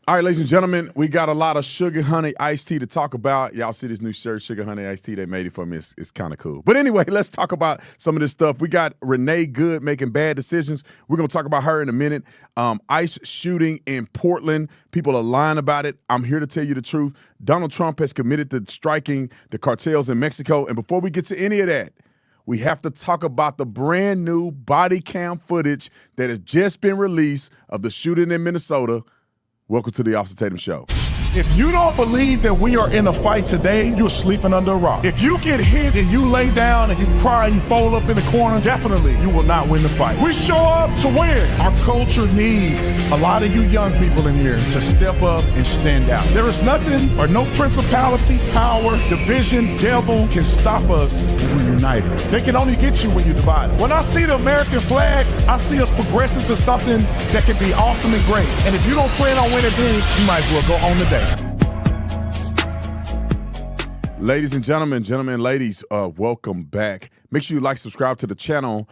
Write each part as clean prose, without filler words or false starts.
All right, ladies and gentlemen, we got a lot of sugar honey iced tea to talk about. Y'all see this new shirt, sugar honey iced tea? They made it for me. It's kind of cool. But anyway, let's talk about some of this stuff. We got Renee Good making bad decisions. We're going to talk about her in a minute. ICE shooting in Portland. People are lying about it. I'm here to tell you the truth. Donald Trump has committed to striking the cartels in Mexico. And before we get to any of that, we have to talk about the brand new body cam footage that has just been released of the shooting in Minnesota. Welcome to the Officer Tatum Show. If you don't believe that we are in a fight today, you're sleeping under a rock. If you get hit and you lay down and you cry and you fold up in the corner, definitely you will not win the fight. We show up to win. Our culture needs a lot of you young people in here to step up and stand out. There is nothing or no principality, power, division, devil can stop us when we're united. They can only get you when you're divided. When I see the American flag, I see us progressing to something that can be awesome and great. And if you don't plan on winning things, you might as well go on today. Ladies and gentlemen, ladies, welcome back. Make sure you like, subscribe to the channel.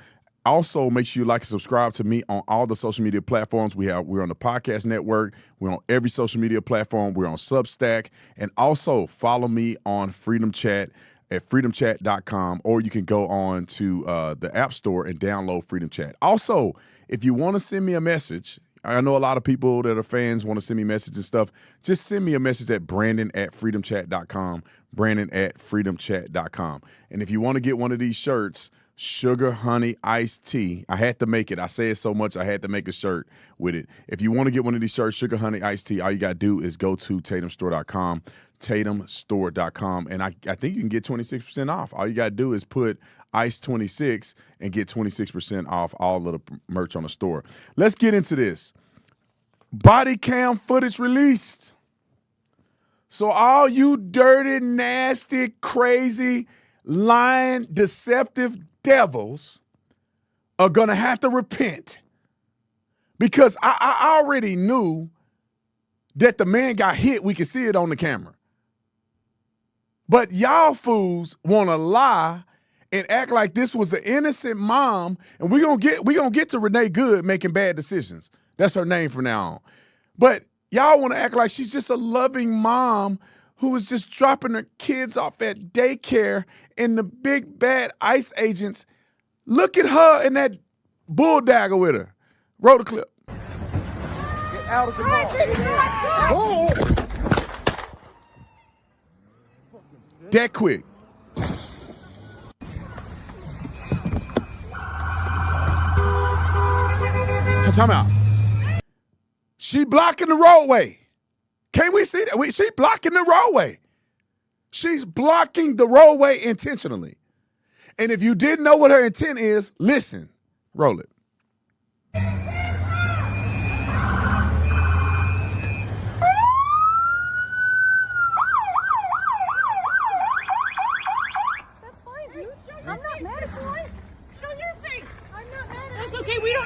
Also, make sure you like and subscribe to me on all the social media platforms. We're on the podcast network. We're on every social media platform. We're on Substack. And also follow me on Freedom Chat at freedomchat.com, or you can go on to the App Store and download Freedom Chat. Also, if you want to send me a message, I know a lot of people that are fans want to send me messages and stuff. Just send me a message at brandon@freedomchat.com, brandon@freedomchat.com. And if you want to get one of these shirts, Sugar Honey Iced Tea, I had to make it. I say it so much, I had to make a shirt with it. If you want to get one of these shirts, Sugar Honey Iced Tea, all you got to do is go to tatumstore.com, tatumstore.com, and I think you can get 26% off. All you got to do is put ICE26 and get 26% off all of the merch on the store. Let's get into this. Body cam footage released. So all you dirty, nasty, crazy, lying, deceptive devils are going to have to repent, because I already knew that the man got hit. We could see it on the camera. But y'all fools want to lie and act like this was an innocent mom, and we're gonna get to Renee Good making bad decisions. That's her name from now on. But y'all want to act like she's just a loving mom who was just dropping her kids off at daycare, and the big bad ICE agents look at her and that bull dagger with her. Roll the clip. Get out of the car. Oh! That quick. Time out. She blocking the roadway. Can't we see that? She blocking the roadway. She's blocking the roadway intentionally. And if you didn't know what her intent is, listen. Roll it.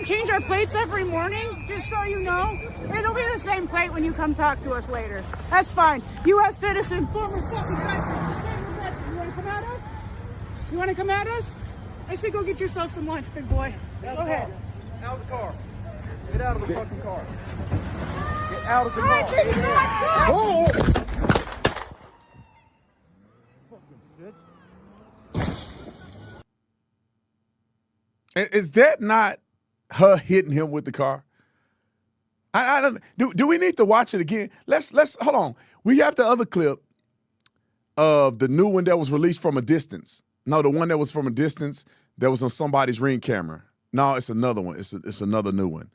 Change our plates every morning, just so you know. It'll be the same plate when you come talk to us later. That's fine. U.S. citizen, former fucking veteran. You want to come at us? You want to come at us? I say go get yourself some lunch, big boy. Go ahead. Out of the car. Get out of the fucking car. Get out of the car. Oh! Is that not her hitting him with the car? I don't. Do we need to watch it again? Let's hold on. We have the other clip of the new one that was released from a distance. No, the one that was from a distance that was on somebody's Ring camera. No, it's another one. It's another new one.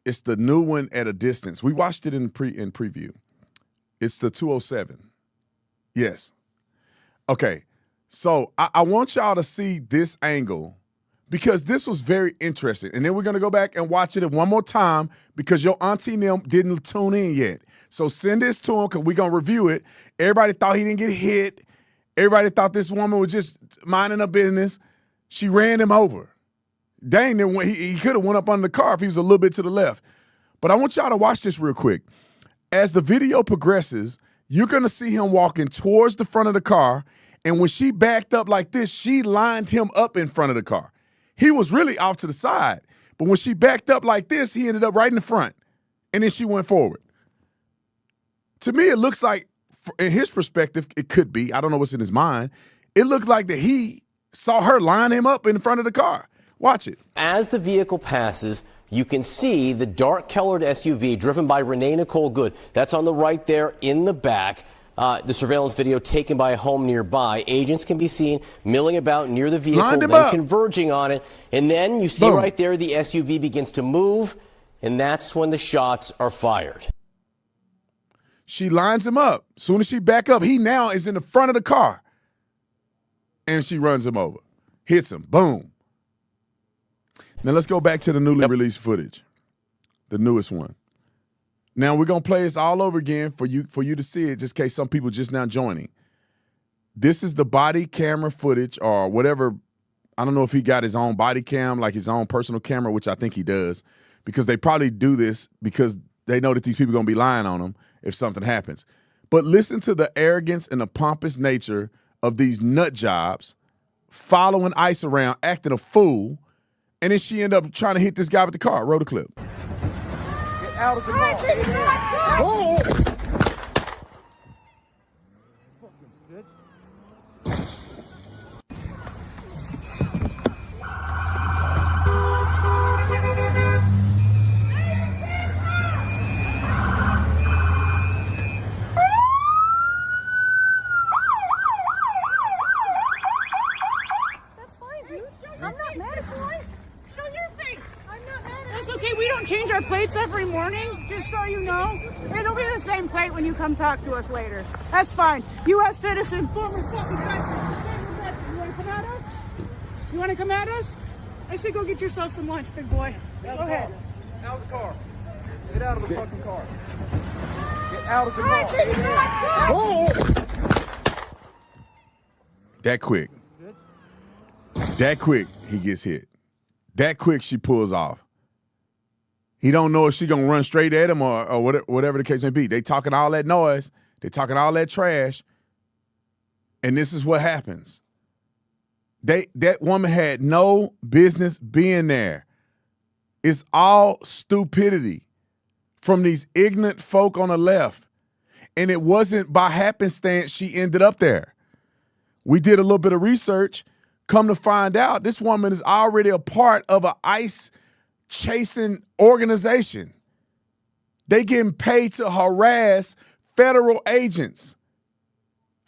It's the new one at a distance. We watched it in preview. It's the 207. Yes. Okay. So I want y'all to see this angle, because this was very interesting. And then we're going to go back and watch it one more time, because your auntie and them didn't tune in yet. So send this to them, because we're going to review it. Everybody thought he didn't get hit. Everybody thought this woman was just minding her business. She ran him over. Dang, he could have went up under the car if he was a little bit to the left. But I want y'all to watch this real quick. As the video progresses, you're going to see him walking towards the front of the car. And when she backed up like this, she lined him up in front of the car. He was really off to the side. But when she backed up like this, he ended up right in the front. and then she went forward. To me, it looks like, in his perspective, it could be. I don't know what's in his mind. It looked like that he saw her line him up in front of the car. Watch it. As the vehicle passes, you can see the dark-colored SUV driven by Renee Nicole Good. That's on the right there in the back. The surveillance video taken by a home nearby. Agents can be seen milling about near the vehicle, then converging on it. And then you see right there the SUV begins to move, and that's when the shots are fired. She lines him up. As soon as she back up, he now is in the front of the car. And she runs him over. Hits him. Boom. Now let's go back to the newly released footage. The newest one. Now we're going to play this all over again for you to see it, just in case some people just now joining. This is the body camera footage or whatever. I don't know if he got his own body cam, like his own personal camera, which I think he does, because they probably do this because they know that these people are going to be lying on them if something happens. But listen to the arrogance and the pompous nature of these nut jobs following ICE around, acting a fool, and then she ended up trying to hit this guy with the car. Roll the clip. Get out of the car. Oh! Change our plates every morning, just so you know. It'll be the same plate when you come talk to us later. That's fine. U.S. citizen, former fucking veteran. You want to come at us? You want to come at us? I say go get yourself some lunch, big boy. Go ahead. Out of the car. Get out of the fucking car. Get out of the car. Oh! That quick. That quick, he gets hit. That quick, she pulls off. He don't know if she gonna run straight at him or whatever the case may be. They talking all that noise. They talking all that trash. And this is what happens. That woman had no business being there. It's all stupidity from these ignorant folk on the left. And it wasn't by happenstance she ended up there. We did a little bit of research. Come to find out, this woman is already a part of an ICE chasing organization. They getting paid to harass federal agents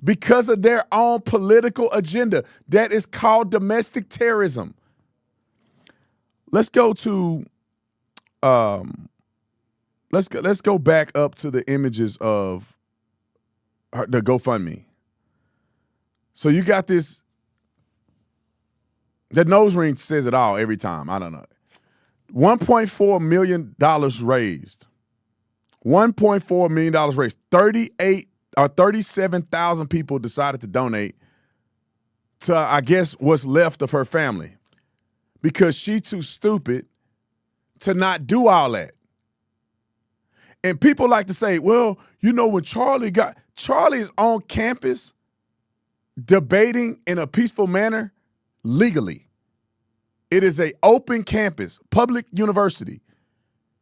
because of their own political agenda. That is called domestic terrorism. Let's go to let's go back up to the images of the GoFundMe. So you got this. The nose ring says it all every time. I don't know. $1.4 million raised. $1.4 million raised. 37,000 people decided to donate to, I guess, what's left of her family because she too stupid to not do all that. And people like to say, well, you know, when Charlie is on campus debating in a peaceful manner legally. It is an open campus, public university.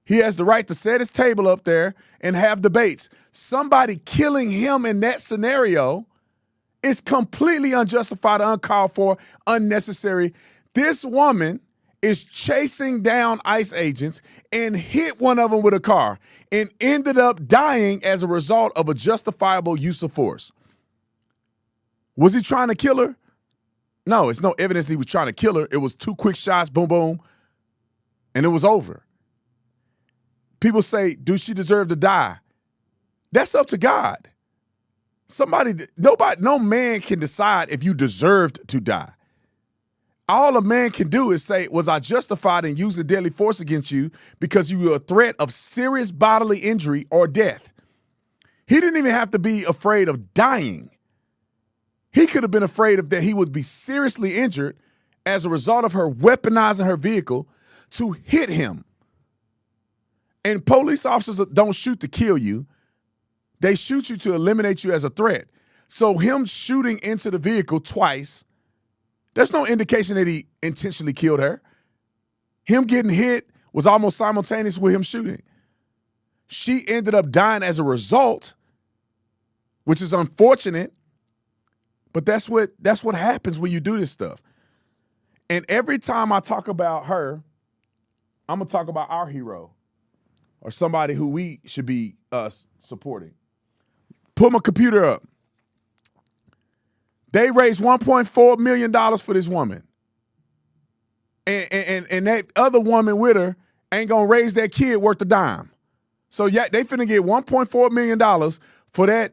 He has the right to set his table up there and have debates. Somebody killing him in that scenario is completely unjustified, uncalled for, unnecessary. This woman is chasing down ICE agents and hit one of them with a car and ended up dying as a result of a justifiable use of force. Was he trying to kill her? No, it's no evidence he was trying to kill her. It was 2 quick shots, boom, boom, and it was over. People say, do she deserve to die? That's up to God. No man can decide if you deserved to die. All a man can do is say, was I justified in using deadly force against you because you were a threat of serious bodily injury or death? He didn't even have to be afraid of dying. He could have been afraid of that he would be seriously injured as a result of her weaponizing her vehicle to hit him. And police officers don't shoot to kill you. They shoot you to eliminate you as a threat. So him shooting into the vehicle twice, there's no indication that he intentionally killed her. Him getting hit was almost simultaneous with him shooting. She ended up dying as a result, which is unfortunate. But that's what happens when you do this stuff. And every time I talk about her, I'm going to talk about our hero or somebody who we should be supporting. Put my computer up. They raised $1.4 million for this woman. And that other woman with her ain't going to raise that kid worth a dime. So yeah, they finna get $1.4 million for that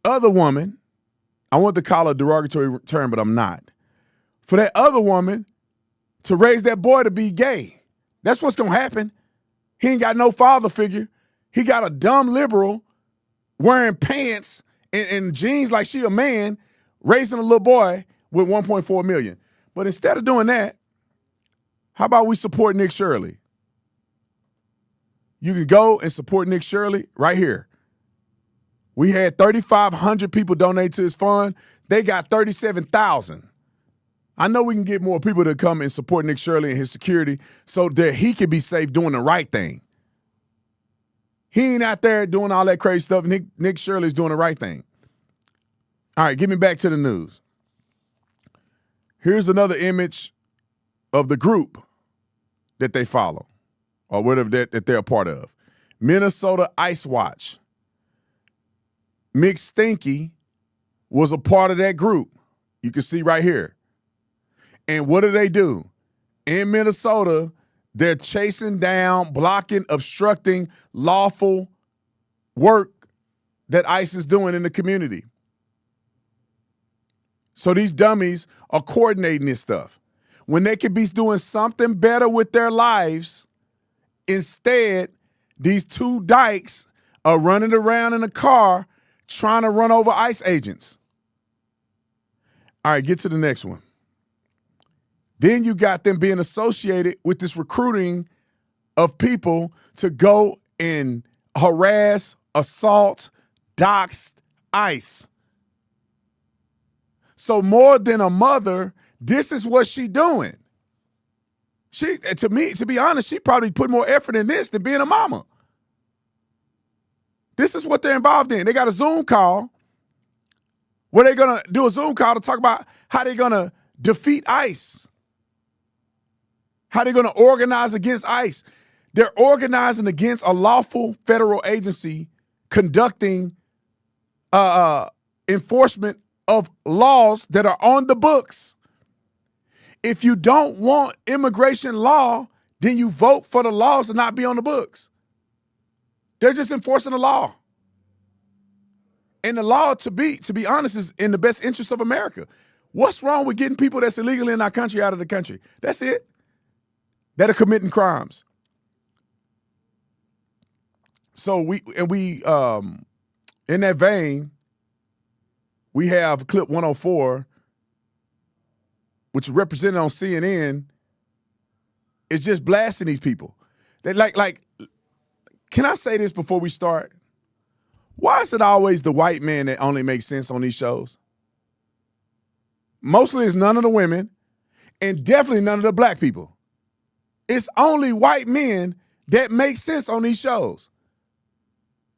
other woman. I want to call her a derogatory term, but I'm not. For that other woman to raise that boy to be gay. That's what's going to happen. He ain't got no father figure. He got a dumb liberal wearing pants and jeans like she a man, raising a little boy with $1.4 million. But instead of doing that, how about we support Nick Shirley? You can go and support Nick Shirley right here. We had 3,500 people donate to his fund. They got 37,000. I know we can get more people to come and support Nick Shirley and his security so that he can be safe doing the right thing. He ain't out there doing all that crazy stuff. Nick Shirley's doing the right thing. All right, get me back to the news. Here's another image of the group that they follow or whatever that they're a part of. Minnesota Ice Watch. Mick Stinky was a part of that group. You can see right here. And what do? In Minnesota, they're chasing down, blocking, obstructing lawful work that ICE is doing in the community. So these dummies are coordinating this stuff. When they could be doing something better with their lives, instead, these two dykes are running around in a car trying to run over ICE agents. All right, get to the next one. Then you got them being associated with this recruiting of people to go and harass, assault, dox ICE. So more than a mother, this is what she doing. She, to be honest, she probably put more effort in this than being a mama. This is what they're involved in. They got a Zoom call where they're going to do a Zoom call to talk about how they're going to defeat ICE, how they're going to organize against ICE. They're organizing against a lawful federal agency conducting enforcement of laws that are on the books. If you don't want immigration law, then you vote for the laws to not be on the books. They're just enforcing the law. And the law, to be honest, is in the best interest of America. What's wrong with getting people that's illegally in our country out of the country? That's it. That are committing crimes. So we in that vein, we have clip 104, which is represented on CNN, is just blasting these people. They like, can I say this before we start? Why is it always the white man that only makes sense on these shows? Mostly it's none of the women, and definitely none of the black people. It's only white men that make sense on these shows.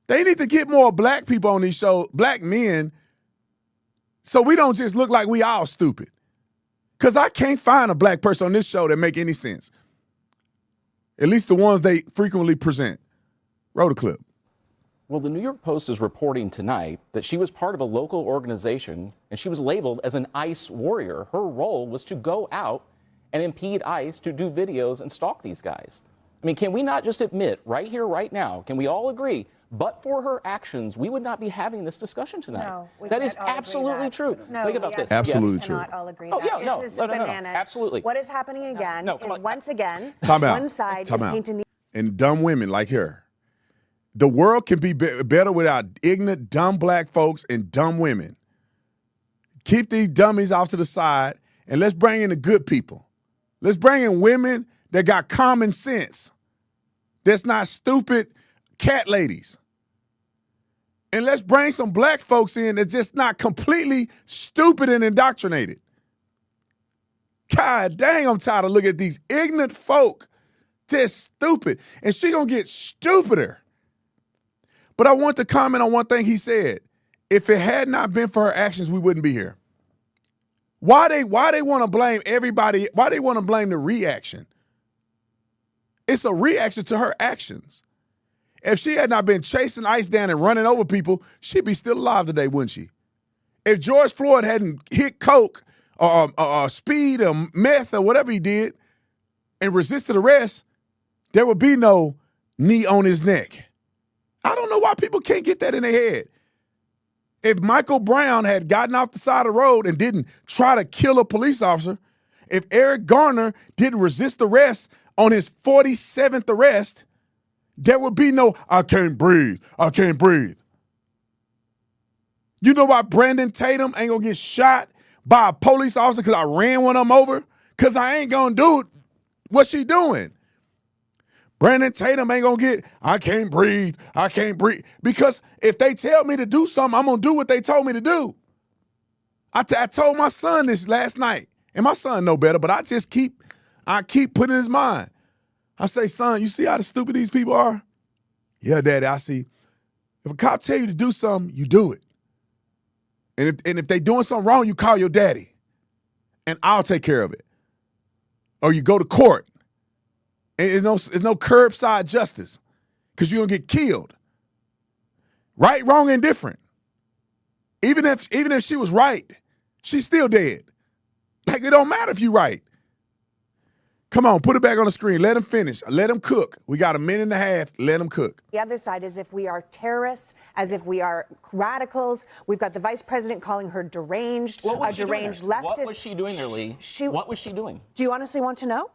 They need to get more black people on these shows, black men, so we don't just look like we all stupid. Because I can't find a black person on this show that make any sense. At least the ones they frequently present. Roll the clip. Well, the New York Post is reporting tonight that she was part of a local organization and she was labeled as an ICE warrior. Her role was to go out and impede ICE to do videos and stalk these guys. I mean, can we not just admit right here, right now, can we all agree, but for her actions, we would not be having this discussion tonight? No, we that can't is all agree absolutely that. true. No, Think about yes, this. Absolutely we true. cannot all agree Oh, that. yeah, no, This is no, bananas. absolutely. What is happening again is once again, Time out. one side Time is out. painting the And dumb women like her. The world can be better without ignorant, dumb black folks and dumb women. Keep these dummies off to the side and let's bring in the good people. Let's bring in women that got common sense. That's not stupid cat ladies. And let's bring some black folks in that's just not completely stupid and indoctrinated. God dang, I'm tired of looking at these ignorant folk just stupid. And she gonna get stupider. But I want to comment on one thing he said. If it had not been for her actions, we wouldn't be here. Why they want to blame everybody? Why they want to blame the reaction? It's a reaction to her actions. If she had not been chasing ICE down and running over people, she'd be still alive today, wouldn't she? If George Floyd hadn't hit coke or speed or meth or whatever he did and resisted arrest, there would be no knee on his neck. I don't know why people can't get that in their head. If Michael Brown had gotten off the side of the road and didn't try to kill a police officer, if Eric Garner didn't resist arrest on his 47th arrest, there would be no, I can't breathe. You know why Brandon Tatum ain't gonna get shot by a police officer because I ran one of them over? Because I ain't gonna do it. What's she doing? Brandon Tatum ain't gonna get, I can't breathe. Because if they tell me to do something, I'm gonna do what they told me to do. I told my son this last night, and my son know better, but I keep putting in his mind. I say, son, you see how stupid these people are? Yeah, Daddy, I see. If a cop tell you to do something, you do it. And if they doing something wrong, you call your daddy, and I'll take care of it. Or you go to court. And there's no curbside justice because you're going to get killed. Right, wrong, and different. Even if she was right, she's still dead. Like, it don't matter if you're right. Come on, put it back on the screen. Let him finish. Let him cook. We got a minute and a half. Let him cook. The other side is if we are terrorists, as if we are radicals. We've got the vice president calling her deranged, a deranged leftist. What was she doing there, Lee? What was she doing? Do you honestly want to know?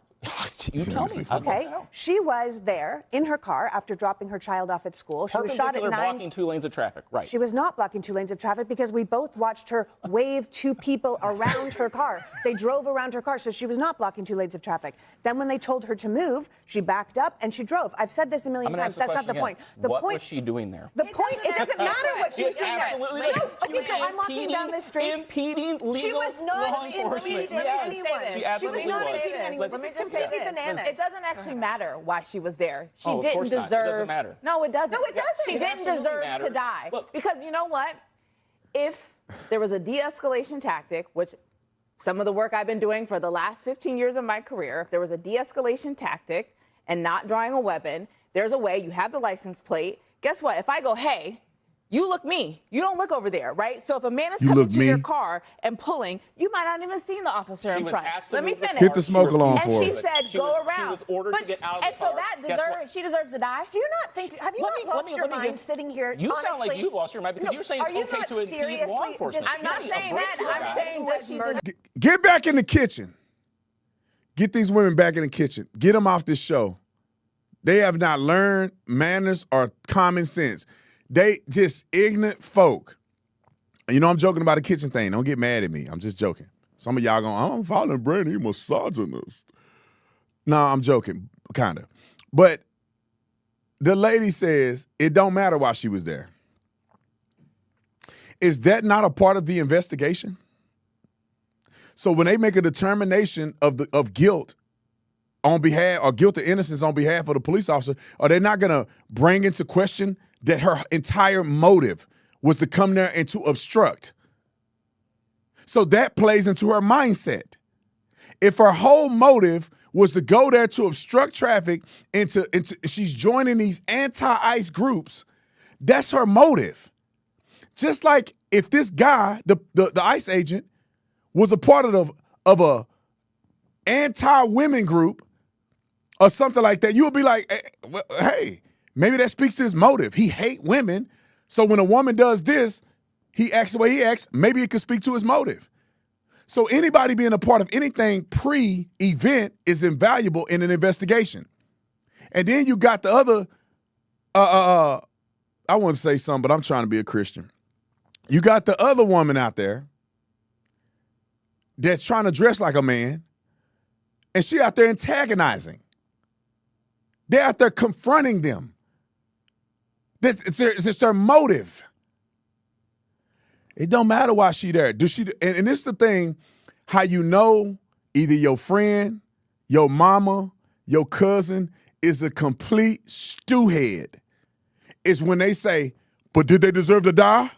You tell me. Okay. She was there in her car after dropping her child off at school. She was shot at 9. Blocking 2 lanes of traffic, right. She was not blocking 2 lanes of traffic because we both watched her wave 2 people around her car. They drove around her car, so she was not blocking 2 lanes of traffic. Then when they told her to move, she backed up and she drove. I've said this a million times. That's not the point. What was she doing there? The point, it doesn't matter what she was doing there. Absolutely No, not. okay, so I'm walking down the street. Impeding legal She was not law enforcement. impeding anyone. She She was absolutely not was. impeding anyone. Let me This is just say completely this. bananas. It doesn't actually matter why she was there. She Oh, of didn't course not. It deserve. doesn't matter. No, it doesn't. No, it doesn't. She It didn't absolutely deserve to matters. die. Look. Because you know what? If there was a de-escalation tactic, which some of the work I've been doing for the last 15 years of my career, if there was a de-escalation tactic and not drawing a weapon, there's a way. You have the license plate. Guess what? If I go, hey, you look me. You don't look over there, right? So if a man is coming to your car and pulling, you might not even see the officer in front. Let me finish. Hit the smoke alarm and for she her. said, go around. She was ordered to get out of the and car. so that Guess what? she deserves to die. Do you not think, have you not lost your mind sitting here? You honestly, sound like you've lost your mind because you're saying it's okay to impede law enforcement. I'm not saying that. I'm saying that she deserves. Get back in the kitchen. Get these women back in the kitchen. Get them off this show. They have not learned manners or common sense. They just ignorant folk. You know I'm joking about the kitchen thing. Don't get mad at me. I'm just joking. Some of y'all going, I'm following Brandon, he misogynist. No, I'm joking, kind of. But the lady says it don't matter why she was there. Is that not a part of the investigation? So when they make a determination of guilt on behalf, or guilt or innocence on behalf of the police officer, are they not going to bring into question that her entire motive was to come there and to obstruct? So that plays into her mindset. If her whole motive was to go there to obstruct traffic into she's joining these anti-ICE groups, that's her motive. Just like if this guy, the ICE agent, was a part of a anti-women group or something like that, you would be like, hey, maybe that speaks to his motive. He hate women, so when a woman does this, he acts the way he acts, maybe it could speak to his motive. So anybody being a part of anything pre-event is invaluable in an investigation. And then you got the other, I want to say something, but I'm trying to be a Christian. You got the other woman out there that's trying to dress like a man, and she out there antagonizing. They're out there confronting them. It's their motive. It don't matter why she there. And this is the thing, how you know either your friend, your mama, your cousin is a complete stewhead is when they say, but did they deserve to die?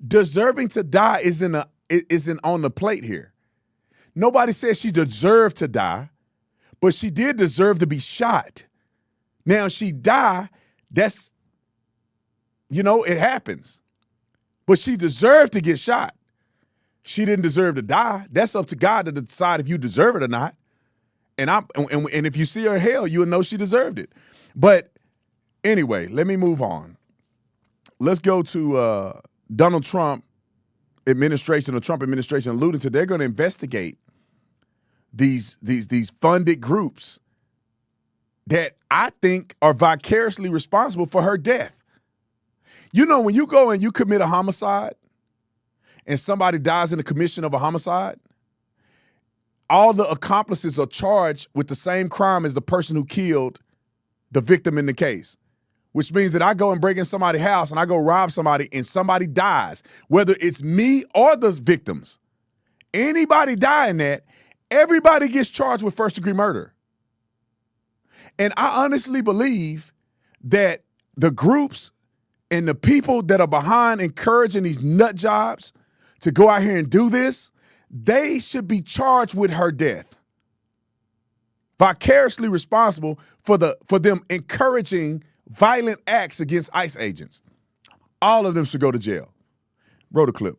Deserving to die isn't on the plate here. Nobody says she deserved to die, but she did deserve to be shot. Now, she died, that's, it happens. But she deserved to get shot. She didn't deserve to die. That's up to God to decide if you deserve it or not. And if you see her in hell, you'll know she deserved it. But anyway, let me move on. Let's go to Donald Trump administration, the Trump administration alluding to they're going to investigate these funded groups that I think are vicariously responsible for her death. When you go and you commit a homicide and somebody dies in the commission of a homicide, all the accomplices are charged with the same crime as the person who killed the victim in the case, which means that I go and break in somebody's house and I go rob somebody and somebody dies, whether it's me or the victims. Anybody die in that, everybody gets charged with first-degree murder. And I honestly believe that the groups and the people that are behind encouraging these nut jobs to go out here and do this, they should be charged with her death. Vicariously responsible for them encouraging violent acts against ICE agents. All of them should go to jail. Roll the clip.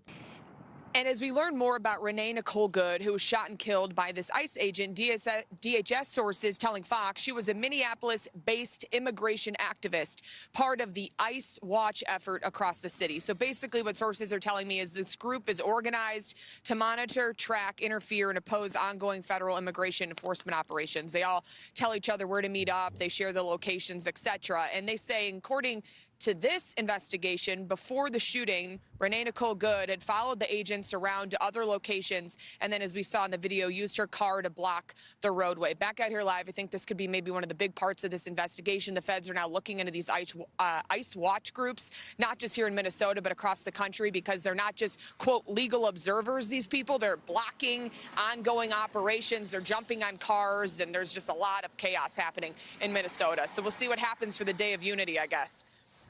And as we learn more about Renee Nicole Good, who was shot and killed by this ICE agent, DHS sources telling Fox she was a Minneapolis-based immigration activist, part of the ICE Watch effort across the city. So basically what sources are telling me is this group is organized to monitor, track, interfere, and oppose ongoing federal immigration enforcement operations. They all tell each other where to meet up, they share the locations, etc. And they say, according to this investigation, before the shooting, Renee Nicole Good had followed the agents around to other locations and then, as we saw in the video, used her car to block the roadway. Back out here live, I think this could be maybe one of the big parts of this investigation. The feds are now looking into these ICE watch groups, not just here in Minnesota, but across the country, because they're not just, quote, legal observers, these people. They're blocking ongoing operations. They're jumping on cars, and there's just a lot of chaos happening in Minnesota. So we'll see what happens for the Day of Unity, I guess.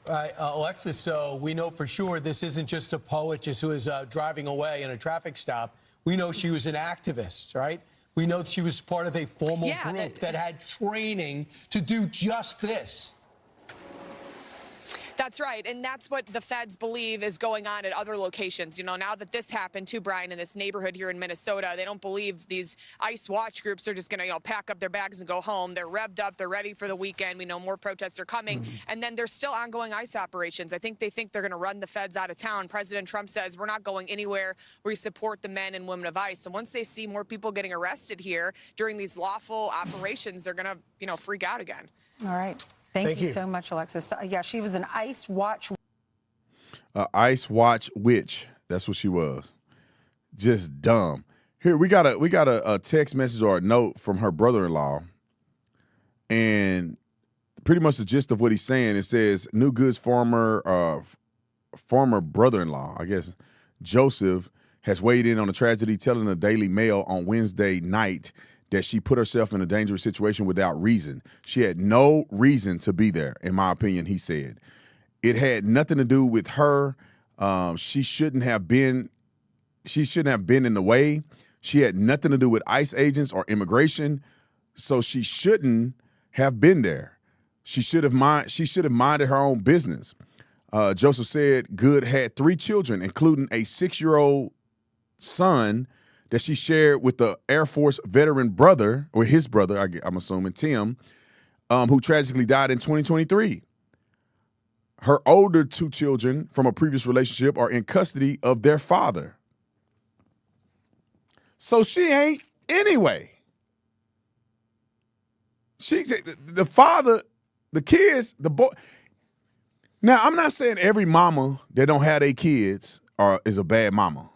Right, Alexis, so we know for sure this isn't just a poet just who is driving away in a traffic stop. We know she was an activist, right? We know that she was part of a formal group that had training to do just this. That's right, and that's what the feds believe is going on at other locations. Now that this happened too, Brian, in this neighborhood here in Minnesota, they don't believe these ICE watch groups are just going to, pack up their bags and go home. They're revved up. They're ready for the weekend. We know more protests are coming. And then there's still ongoing ICE operations. I think they think they're going to run the feds out of town. President Trump says we're not going anywhere. We support the men and women of ICE. So once they see more people getting arrested here during these lawful operations, they're going to, freak out again. All right. Thank you so much, Alexis. Yeah, she was an ICE watch. ICE watch witch. That's what she was. Just dumb. Here we got a text message or a note from her brother-in-law, and pretty much the gist of what he's saying. It says New Good's former brother-in-law, I guess Joseph, has weighed in on the tragedy, telling the Daily Mail on Wednesday night that she put herself in a dangerous situation without reason. She had no reason to be there, in my opinion, he said. It had nothing to do with her. She shouldn't have been in the way. She had nothing to do with ICE agents or immigration, so she shouldn't have been there. She should have minded her own business. Joseph said Good had 3 children, including a 6-year-old son that she shared with the Air Force veteran brother, or his brother, I'm assuming, Tim, who tragically died in 2023. Her older 2 children from a previous relationship are in custody of their father. So she ain't anyway. The father, the kids, the boy. Now, I'm not saying every mama that don't have their kids is a bad mama.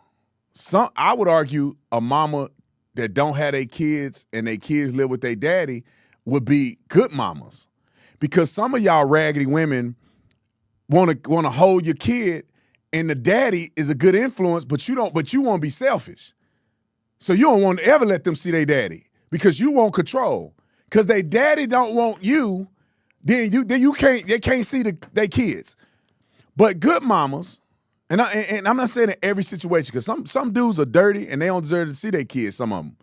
I would argue a mama that don't have their kids and their kids live with their daddy would be good mamas, because some of y'all raggedy women want to hold your kid, and the daddy is a good influence, but you want to be selfish, so you don't want to ever let them see their daddy because you want control. Because they daddy don't want you, then they can't see their kids. But good mamas, and I'm not saying in every situation, because some dudes are dirty and they don't deserve to see their kids, some of them.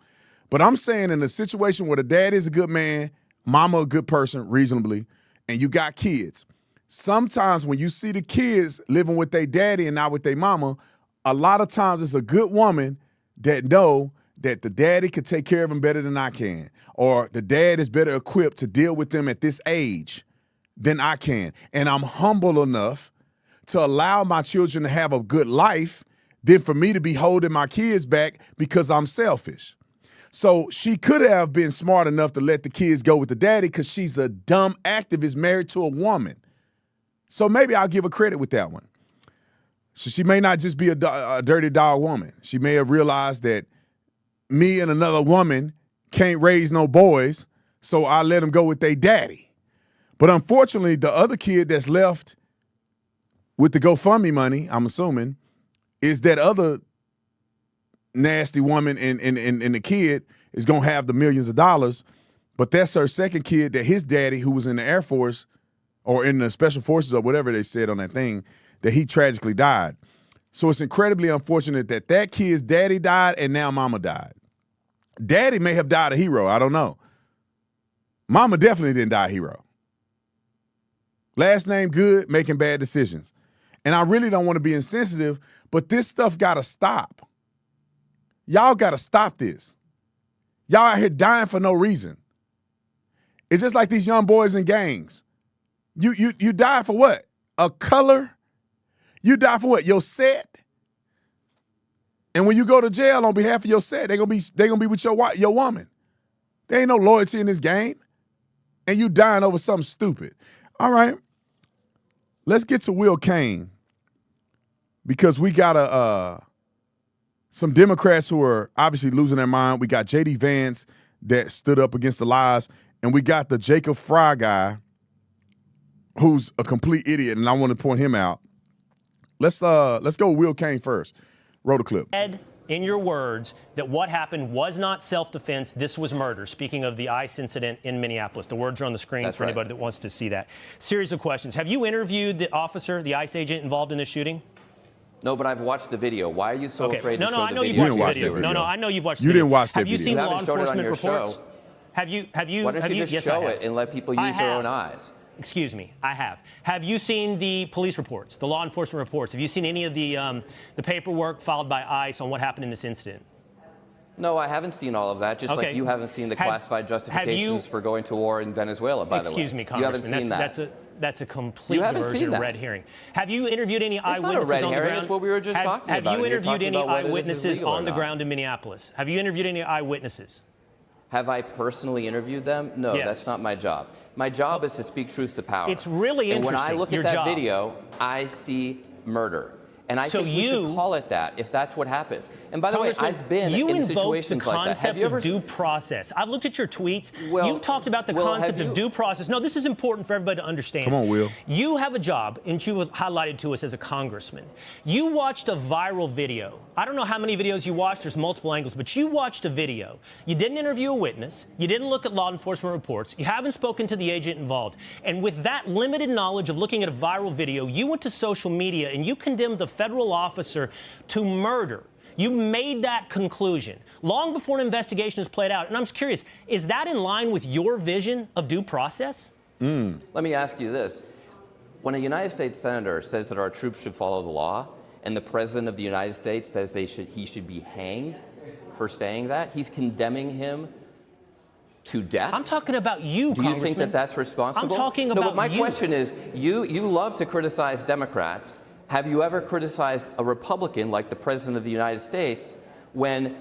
But I'm saying in a situation where the dad is a good man, mama a good person, reasonably, and you got kids, sometimes when you see the kids living with their daddy and not with their mama, a lot of times it's a good woman that know that the daddy can take care of them better than I can, or the dad is better equipped to deal with them at this age than I can. And I'm humble enough to allow my children to have a good life than for me to be holding my kids back because I'm selfish. So she could have been smart enough to let the kids go with the daddy because she's a dumb activist married to a woman. So maybe I'll give her credit with that one. So she may not just be a dirty dog woman. She may have realized that me and another woman can't raise no boys, so I let them go with their daddy. But unfortunately, the other kid that's left with the GoFundMe money, I'm assuming, is that other nasty woman, and the kid is going to have the millions of dollars, but that's her second kid that his daddy, who was in the Air Force or in the Special Forces or whatever they said on that thing, that he tragically died. So it's incredibly unfortunate that that kid's daddy died and now mama died. Daddy may have died a hero, I don't know. Mama definitely didn't die a hero. Last name good, making bad decisions. And I really don't want to be insensitive, but this stuff got to stop. Y'all got to stop this. Y'all out here dying for no reason. It's just like these young boys in gangs. You die for what? A color? You die for what? Your set? And when you go to jail on behalf of your set, they're gonna be with your woman. There ain't no loyalty in this game. And you dying over something stupid. All right. Let's get to Will Cain, because we got some Democrats who are obviously losing their mind. We got J.D. Vance that stood up against the lies, and we got the Jacob Fry guy who's a complete idiot, and I want to point him out. Let's go with Will Cain first. Roll the clip. In your words, that what happened was not self-defense, this was murder. Speaking of the ICE incident in Minneapolis. The words are on the screen for anybody that wants to see that. Series of questions. Have you interviewed the officer, the ICE agent involved in this shooting? No, but I've watched the video. Why are you so afraid to show the video? No, I know you've watched the video. No, I know you've watched the video. You didn't watch that video. Have you seen law enforcement reports? Show. Have you? Why don't you just show it and let people use their own eyes? Excuse me, I have. Have you seen the police reports, the law enforcement reports? Have you seen any of the paperwork filed by ICE on what happened in this incident? No, I haven't seen all of that, just like you haven't seen the classified justifications for going to war in Venezuela, by the way. Excuse me, Congressman. You haven't seen that. That's a complete diversion of red herring. Have you interviewed any eyewitnesses on the ground? It's not a red herring. It's what we were just talking about. Have you interviewed any eyewitnesses on the ground in Minneapolis? Have you interviewed any eyewitnesses? Have I personally interviewed them? No, that's not my job. My job is to speak truth to power. It's really interesting. And when I look at that video, I see murder. And I think we should call it that if that's what happened. And by the way, I've been in situations like that. Have you ever due process? I've looked at your tweets. You've talked about the concept of due process. No, this is important for everybody to understand. Come on, Will. You have a job, and you highlighted to us as a congressman. You watched a viral video. I don't know how many videos you watched. There's multiple angles, but you watched a video. You didn't interview a witness. You didn't look at law enforcement reports. You haven't spoken to the agent involved. And with that limited knowledge of looking at a viral video, you went to social media and you condemned the federal officer to murder. You made that conclusion long before an investigation is played out. And I'm just curious, is that in line with your vision of due process? Let me ask you this. When a United States senator says that our troops should follow the law, and the president of the United States says he should be hanged for saying that, he's condemning him to death? I'm talking about you, Congressman. Do you think that that's responsible? I'm talking about you. No, but my question is, you love to criticize Democrats. Have you ever criticized a Republican like the President of the United States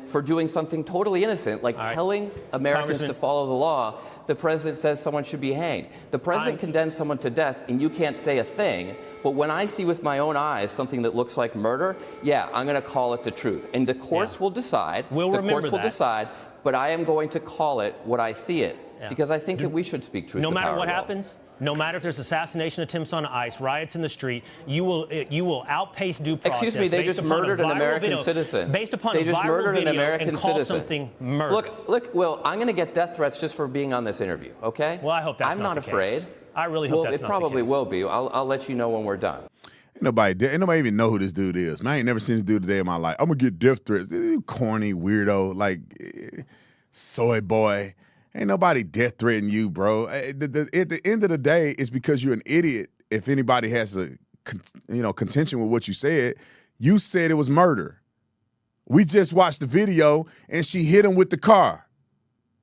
for doing something totally innocent, like telling Americans to follow the law, the President says someone should be hanged? The President condemns someone to death, and you can't say a thing. But when I see with my own eyes something that looks like murder, yeah, I'm going to call it the truth. And the courts will decide. The courts will decide. But I am going to call it what I see it. Because I think that we should speak truth to power. No matter what happens? no matter if there's assassination attempts on ICE, riots in the street, you will outpace due process. Excuse me, they just murdered an American citizen. Based upon they a just viral murdered video an American and call citizen. something murder. Look, Will, I'm going to get death threats just for being on this interview, okay? Well, I hope that's I'm not the afraid. Case. I really hope that's it not probably the case. will be. I'll let you know when we're done. Ain't nobody even know who this dude is. Man, I ain't never seen this dude a day in my life. I'm gonna get death threats. You corny weirdo, like soy boy. Ain't nobody death threatening you, bro. At the end of the day, it's because you're an idiot. If anybody has a contention with what you said it was murder. We just watched the video and she hit him with the car.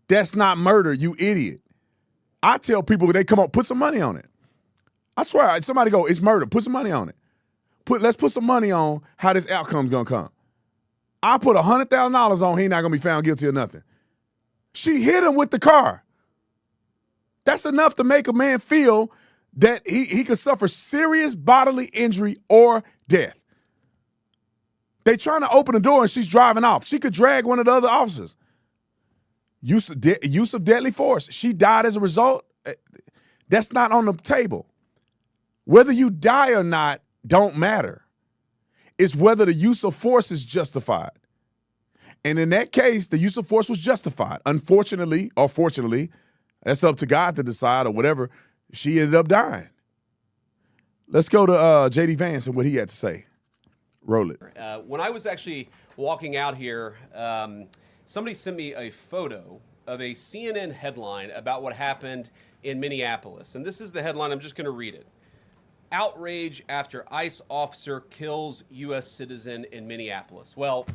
That's not murder, you idiot. I tell people they come up, put some money on it. I swear, somebody go, it's murder. Put some money on it. Let's put some money on how this outcome's gonna come. I put $100,000 on he not gonna be found guilty of nothing. She hit him with the car. That's enough to make a man feel that he could suffer serious bodily injury or death. They trying to open the door and she's driving off. She could drag one of the other officers. Use of deadly force. She died as a result. That's not on the table. Whether you die or not don't matter. It's whether the use of force is justified. And in that case, the use of force was justified. Unfortunately, or fortunately, that's up to God to decide or whatever, she ended up dying. Let's go to J.D. Vance and what he had to say. Roll it. When I was actually walking out here, somebody sent me a photo of a CNN headline about what happened in Minneapolis. And this is the headline. I'm just going to read it. Outrage after ICE officer kills U.S. citizen in Minneapolis. Well,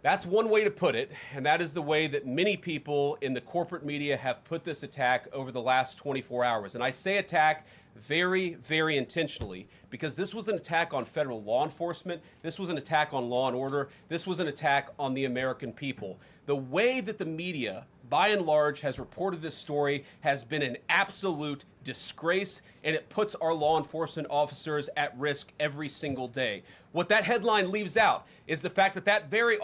that's one way to put it, and that is the way that many people in the corporate media have put this attack over the last 24 hours. And I say attack very, very intentionally because this was an attack on federal law enforcement. This was an attack on law and order. This was an attack on the American people. The way that the media, by and large, has reported this story has been an absolute disgrace, and it puts our law enforcement officers at risk every single day. What that headline leaves out is the fact that that very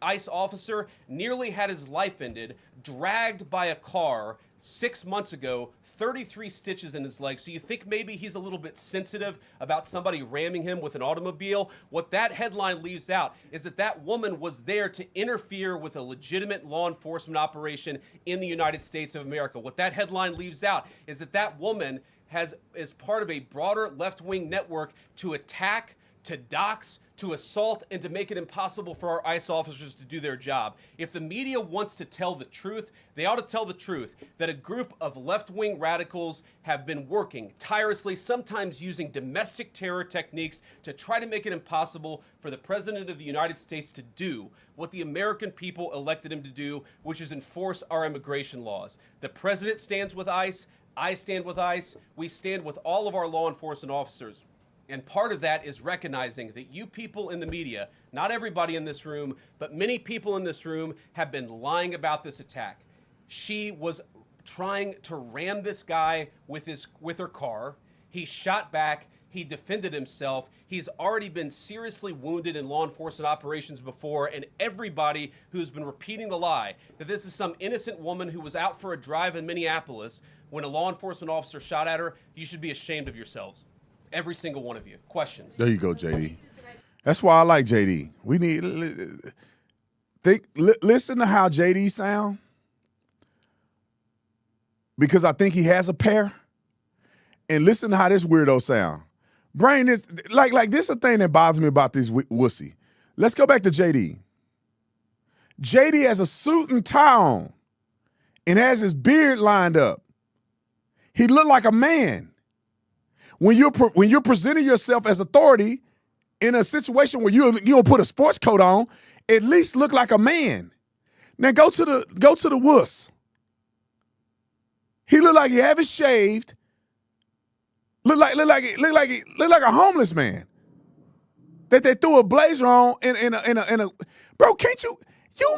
ICE officer nearly had his life ended, dragged by a car 6 months ago, 33 stitches in his leg. So you think maybe he's a little bit sensitive about somebody ramming him with an automobile? What that headline leaves out is that that woman was there to interfere with a legitimate law enforcement operation in the United States of America. What that headline leaves out is that that woman is part of a broader left-wing network to attack, to dox, to assault, and to make it impossible for our ICE officers to do their job. If the media wants to tell the truth, they ought to tell the truth that a group of left-wing radicals have been working tirelessly, sometimes using domestic terror techniques to try to make it impossible for the President of the United States to do what the American people elected him to do, which is enforce our immigration laws. The President stands with ICE. I stand with ICE. We stand with all of our law enforcement officers. And part of that is recognizing that you people in the media, not everybody in this room, but many people in this room have been lying about this attack. She was trying to ram this guy with her car. He shot back. He defended himself. He's already been seriously wounded in law enforcement operations before, and everybody who's been repeating the lie that this is some innocent woman who was out for a drive in Minneapolis when a law enforcement officer shot at her, you should be ashamed of yourselves. Every single one of you. Questions? There you go, JD. That's why I like JD. We need listen to how JD sound, because I think he has a pair, and listen to how this weirdo sound. Brain is like this is a thing that bothers me about this wussy. Let's go back to JD. JD has a suit and tie on and has his beard lined up. He looked like a man. When you're presenting yourself as authority in a situation where you don't put a sports coat on, at least look like a man. Now go to the wuss. He looked like he haven't shaved. Look like a homeless man that they threw a blazer on in a bro. Can't you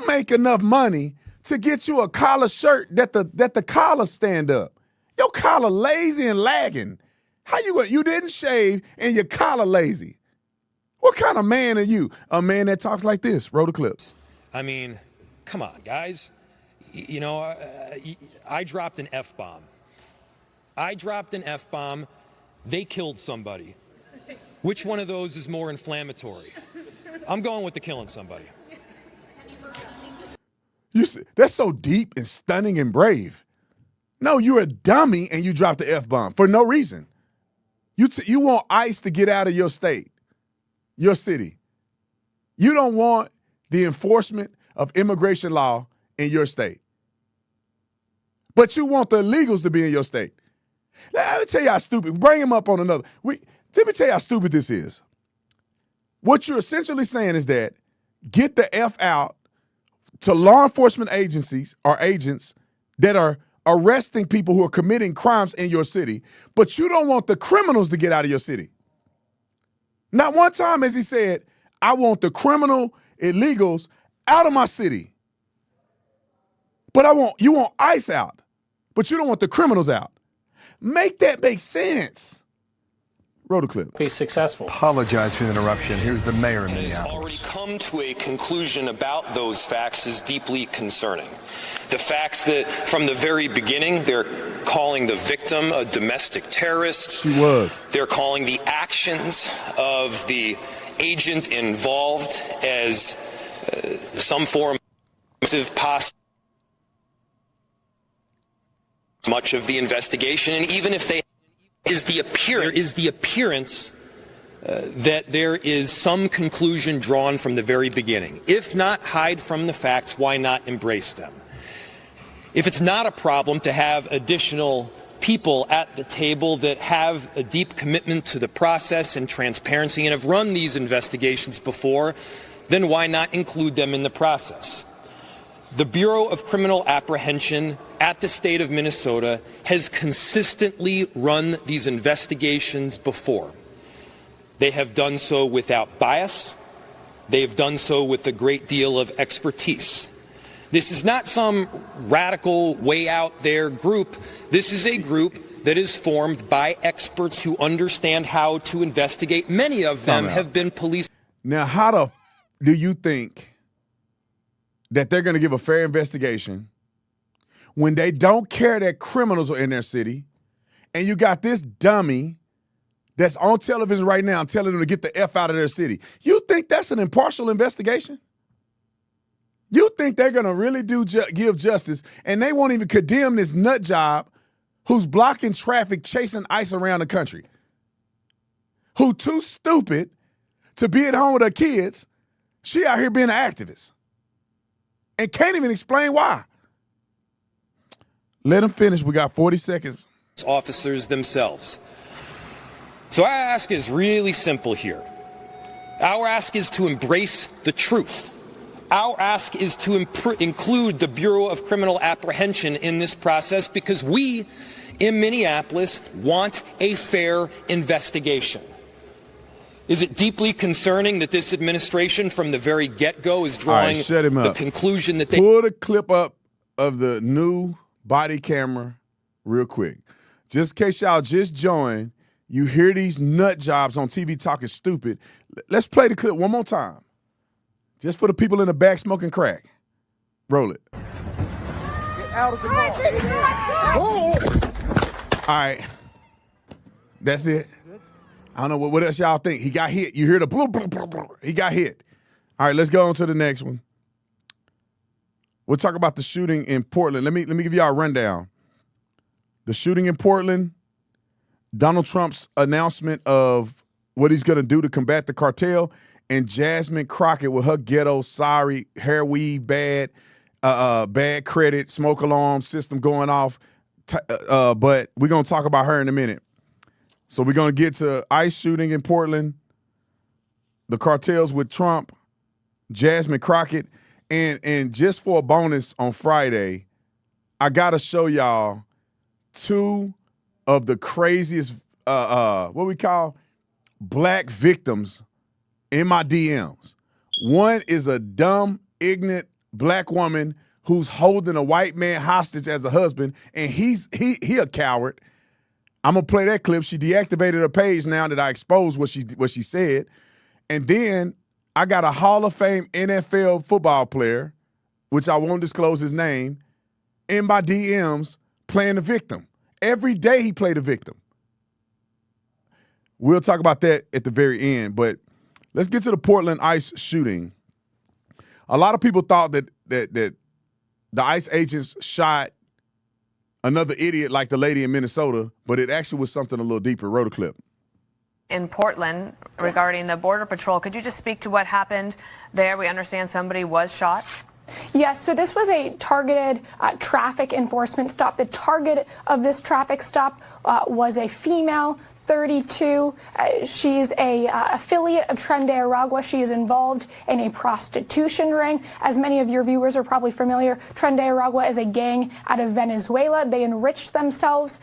make enough money to get you a collar shirt that the collar stand up? Your collar lazy and lagging. How you didn't shave and your collar lazy? What kind of man are you? A man that talks like this. Roll the clips. I mean, come on, guys. You know, I dropped an F-bomb. I dropped an F-bomb. They killed somebody. Which one of those is more inflammatory? I'm going with the killing somebody. That's so deep and stunning and brave. No, you're a dummy and you dropped the F-bomb for no reason. You want ICE to get out of your state, your city. You don't want the enforcement of immigration law in your state. But you want the illegals to be in your state. Let me tell you how stupid. Bring him up on another. Let me tell you how stupid this is. What you're essentially saying is that get the F out to law enforcement agencies or agents that are arresting people who are committing crimes in your city, but you don't want the criminals to get out of your city. Not one time has he said, I want the criminal illegals out of my city. But you want ICE out, but you don't want the criminals out. Make that make sense. Roll the clip. Be successful. Apologize for the interruption. Here's the mayor of Minneapolis. Has already come to a conclusion about those facts is deeply concerning. The facts that from the very beginning they're calling the victim a domestic terrorist. She was. They're calling the actions of the agent involved as some form of possible. Much of the investigation, and even if there is the appearance that there is some conclusion drawn from the very beginning. If not hide from the facts, why not embrace them? If it's not a problem to have additional people at the table that have a deep commitment to the process and transparency and have run these investigations before, then why not include them in the process? The Bureau of Criminal Apprehension at the state of Minnesota has consistently run these investigations before. They have done so without bias. They have done so with a great deal of expertise. This is not some radical, way out there group. This is a group that is formed by experts who understand how to investigate. Many of them have been police. Now, how do you think that they're going to give a fair investigation when they don't care that criminals are in their city, and you got this dummy that's on television right now telling them to get the F out of their city? You think that's an impartial investigation? You think they're going to really give justice, and they won't even condemn this nut job who's blocking traffic, chasing ICE around the country, who too stupid to be at home with her kids? She out here being an activist and can't even explain why. Let him finish. We got 40 seconds. Officers themselves. So our ask is really simple here. Our ask is to embrace the truth. Our ask is to include the Bureau of Criminal Apprehension in this process because we in Minneapolis want a fair investigation. Is it deeply concerning that this administration from the very get-go is drawing the conclusion that they— Pull the clip up of the new body camera real quick. Just in case y'all just joined, you hear these nut jobs on TV talking stupid. Let's play the clip one more time. Just for the people in the back smoking crack. Roll it. Get out of the car. All right. That's it. I don't know what else y'all think. He got hit. You hear the bloop, bloop, bloop, bloop. He got hit. All right, let's go on to the next one. We'll talk about the shooting in Portland. Let me give y'all a rundown. The shooting in Portland, Donald Trump's announcement of what he's going to do to combat the cartel, and Jasmine Crockett with her ghetto, sorry, hair weave, bad credit, smoke alarm system going off. But we're going to talk about her in a minute. So we're going to get to ICE shooting in Portland, the cartels with Trump, Jasmine Crockett, and just for a bonus on Friday, I got to show y'all two of the craziest, what we call black victims in my DMs. One is a dumb, ignorant black woman who's holding a white man hostage as a husband, and he a coward. I'm gonna play that clip. She deactivated her page now that I exposed what she said. And then I got a Hall of Fame NFL football player, which I won't disclose his name, in my DMs playing the victim. every day he played a victim. We'll talk about that at the very end, but let's get to the Portland ICE shooting. A lot of people thought that the ICE agents shot another idiot like the lady in Minnesota, but it actually was something a little deeper. Roll the clip. In Portland, regarding the Border Patrol, could you just speak to what happened there? We understand somebody was shot. Yes, so this was a targeted traffic enforcement stop. The target of this traffic stop was a female, 32. She's a affiliate of Tren de Aragua. She is involved in a prostitution ring. As many of your viewers are probably familiar, Tren de Aragua is a gang out of Venezuela. They enriched themselves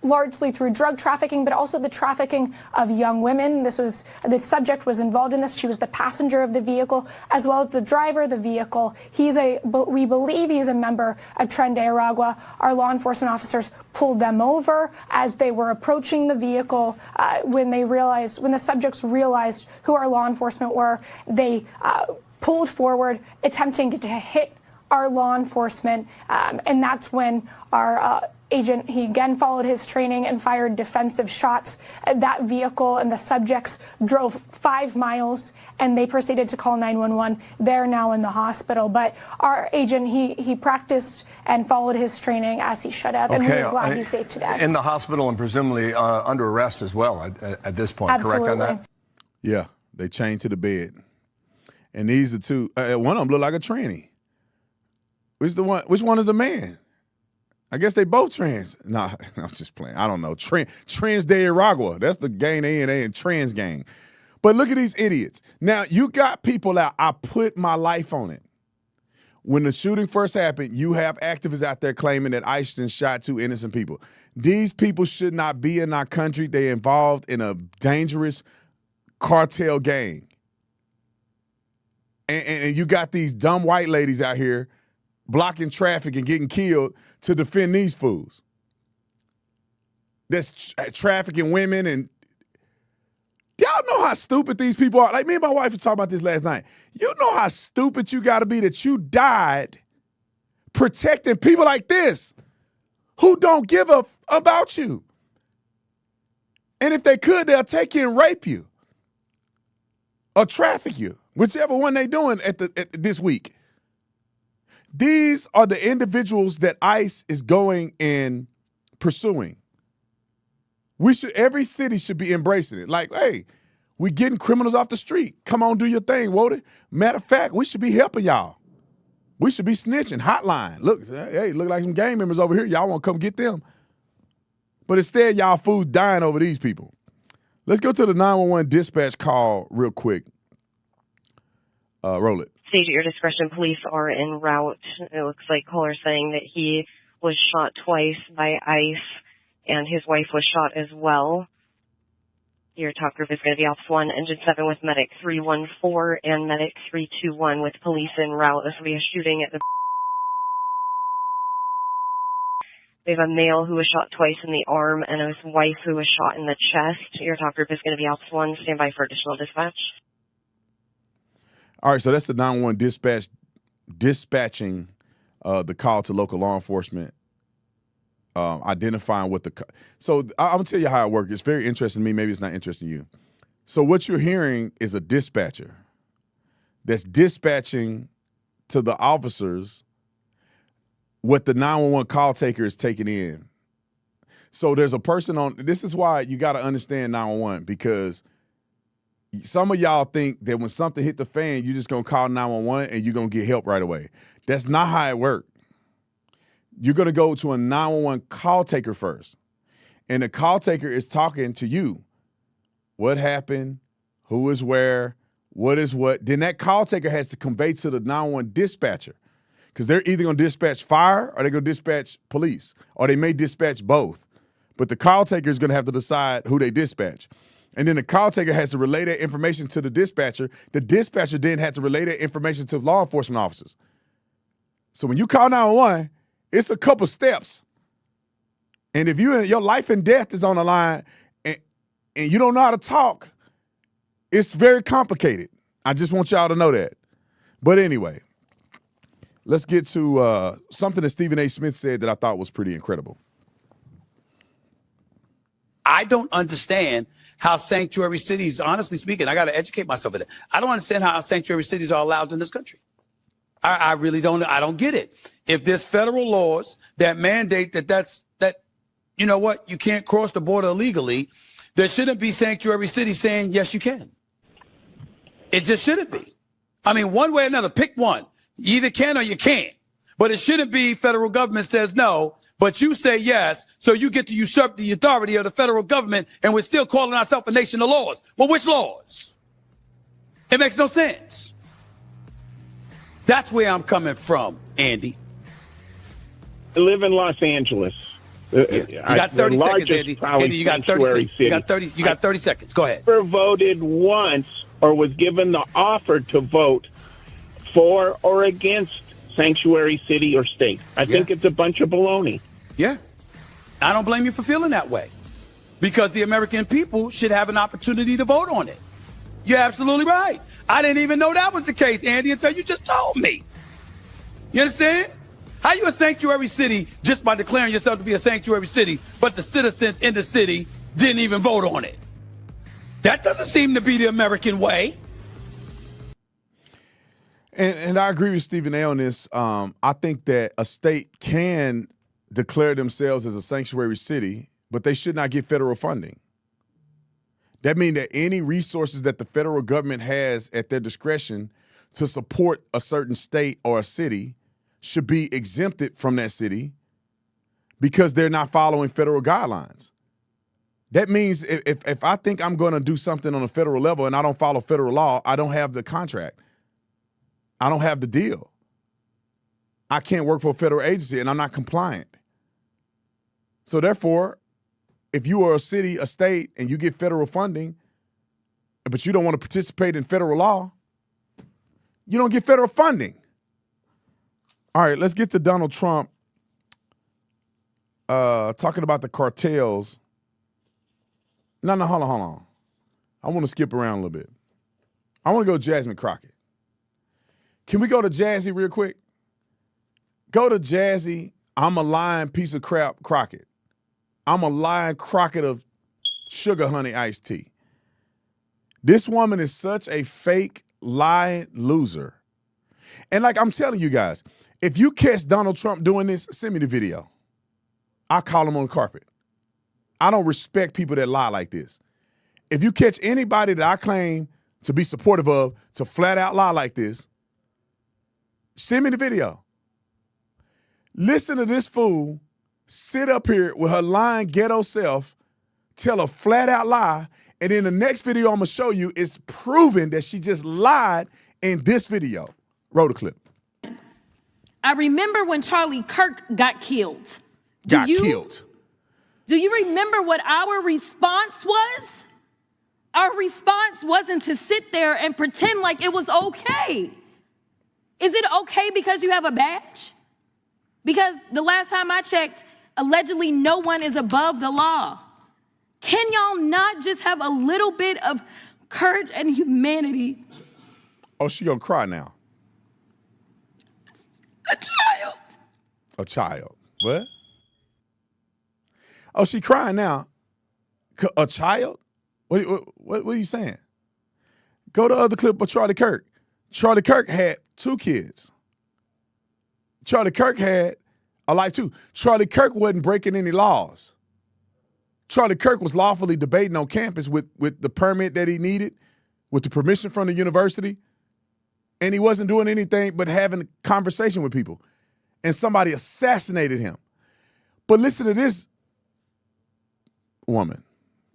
largely through drug trafficking, but also the trafficking of young women. The subject was involved in this. She was the passenger of the vehicle, as well as the driver of the vehicle. We believe he's a member of Tren de Aragua. Our law enforcement officers pulled them over as they were approaching the vehicle. When the subjects realized who our law enforcement were, they pulled forward, attempting to hit our law enforcement, and that's when our agent, he again followed his training and fired defensive shots at that vehicle, and the subjects drove 5 miles and they proceeded to call 911. They're now in the hospital. But our agent, he practiced and followed his training as he should have, and we're glad he's safe today. In the hospital and presumably under arrest as well at this point, Absolutely. Correct on that? Yeah, they chained to the bed. And these are two, one of them looked like a tranny. Which one is the man? I guess they both trans. Nah, I'm just playing. I don't know. Trans de Aragua. That's the gang they in trans gang. But look at these idiots. Now, you got people out. I put my life on it. When the shooting first happened, you have activists out there claiming that ICE shot 2 innocent people. These people should not be in our country. They're involved in a dangerous cartel gang. And you got these dumb white ladies out here blocking traffic and getting killed to defend these fools. That's trafficking women, and y'all know how stupid these people are. Like me and my wife were talking about this last night. You know how stupid you got to be that you died protecting people like this who don't give a about you. And if they could, they'll take you and rape you or traffic you, whichever one they doing at this week. These are the individuals that ICE is going and pursuing. Every city should be embracing it. Like, hey, we getting criminals off the street. Come on, do your thing, won't it? Matter of fact, we should be helping y'all. We should be snitching. Hotline. Look, hey, look like some gang members over here. Y'all want to come get them. But instead, y'all fools dying over these people. Let's go to the 911 dispatch call real quick. Roll it. Stage at your discretion, police are en route. It looks like caller saying that he was shot twice by ICE and his wife was shot as well. Your top group is going to be Ops 1, Engine 7 with Medic 314 and Medic 321 with police en route. This will be a shooting at the... We have a male who was shot twice in the arm and his wife who was shot in the chest. Your top group is going to be Ops 1. Stand by for additional dispatch. All right, so that's the 911 dispatching the call to local law enforcement, identifying what so I'm going to tell you how it works. It's very interesting to me. Maybe it's not interesting to you. So what you're hearing is a dispatcher that's dispatching to the officers what the 911 call taker is taking in. So there's a person on – this is why you got to understand 911, because – some of y'all think that when something hit the fan, you're just going to call 911 and you're going to get help right away. That's not how it works. You're going to go to a 911 call taker first. And the call taker is talking to you. What happened? Who is where? What is what? Then that call taker has to convey to the 911 dispatcher, because they're either going to dispatch fire or they're going to dispatch police, or they may dispatch both. But the call taker is going to have to decide who they dispatch. And then the call taker has to relay that information to the dispatcher. The dispatcher then has to relay that information to law enforcement officers. So when you call 911, it's a couple steps. And if your life and death is on the line and you don't know how to talk, it's very complicated. I just want y'all to know that. But anyway, let's get to something that Stephen A. Smith said that I thought was pretty incredible. I don't understand how sanctuary cities, honestly speaking, I got to educate myself in it. I don't understand how sanctuary cities are allowed in this country. I really don't. I don't get it. If there's federal laws that mandate that, you know what, you can't cross the border illegally, there shouldn't be sanctuary cities saying, yes, you can. It just shouldn't be. I mean, one way or another, pick one. You either can or you can't. But it shouldn't be federal government says no, but you say yes, so you get to usurp the authority of the federal government, and we're still calling ourselves a nation of laws. Well, which laws? It makes no sense. That's where I'm coming from, Andy. I live in Los Angeles. You got 30 seconds, Andy. Andy, you got 30 seconds. You got 30 seconds. Go ahead. Never voted once or was given the offer to vote for or against sanctuary city or state. I think it's a bunch of baloney. Yeah. I don't blame you for feeling that way, because the American people should have an opportunity to vote on it. You're absolutely right. I didn't even know that was the case, Andy, until you just told me. You understand? How you a sanctuary city just by declaring yourself to be a sanctuary city, but the citizens in the city didn't even vote on it? That doesn't seem to be the American way. And I agree with Stephen A. on this. I think that a state can declare themselves as a sanctuary city, but they should not get federal funding. That means that any resources that the federal government has at their discretion to support a certain state or a city should be exempted from that city because they're not following federal guidelines. That means if I think I'm going to do something on a federal level and I don't follow federal law, I don't have the contract. I don't have the deal. I can't work for a federal agency and I'm not compliant. So therefore, if you are a city, a state, and you get federal funding, but you don't want to participate in federal law, you don't get federal funding. All right, let's get to Donald Trump talking about the cartels. No, hold on. I want to skip around a little bit. I want to go Jasmine Crockett. Can we go to Jazzy real quick? Go to Jazzy. I'm a lying piece of crap Crockett. I'm a lying Crockett of sugar honey iced tea. This woman is such a fake, lying loser. And like I'm telling you guys, if you catch Donald Trump doing this, send me the video. I'll call him on the carpet. I don't respect people that lie like this. If you catch anybody that I claim to be supportive of to flat out lie like this, send me the video. Listen to this fool sit up here with her lying ghetto self, tell a flat out lie, and in the next video I'm going to show you, it's proven that she just lied in this video. Roll the clip. I remember when Charlie Kirk got killed. Killed. Do you remember what our response was? Our response wasn't to sit there and pretend like it was okay. Is it okay because you have a badge? Because the last time I checked, allegedly no one is above the law. Can y'all not just have a little bit of courage and humanity? Oh, she gonna cry now. A child. A child. What? Oh, she crying now. A child? What are you saying? Go to the other clip of Charlie Kirk. Charlie Kirk had 2 kids. Charlie Kirk had a life too. Charlie Kirk wasn't breaking any laws. Charlie Kirk was lawfully debating on campus with the permit that he needed, with the permission from the university, and he wasn't doing anything but having a conversation with people. And somebody assassinated him. But listen to this woman.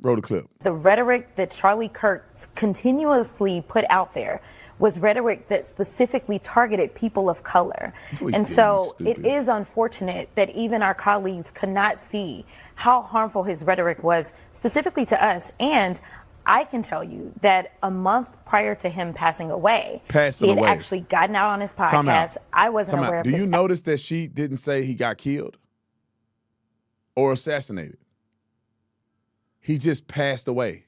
Roll the clip. The rhetoric that Charlie Kirk continuously put out there was rhetoric that specifically targeted people of color. And so it is unfortunate that even our colleagues could not see how harmful his rhetoric was specifically to us. And I can tell you that a month prior to him passing away, he had actually gotten out on his podcast. I wasn't aware of this. Do you notice that she didn't say he got killed or assassinated? He just passed away.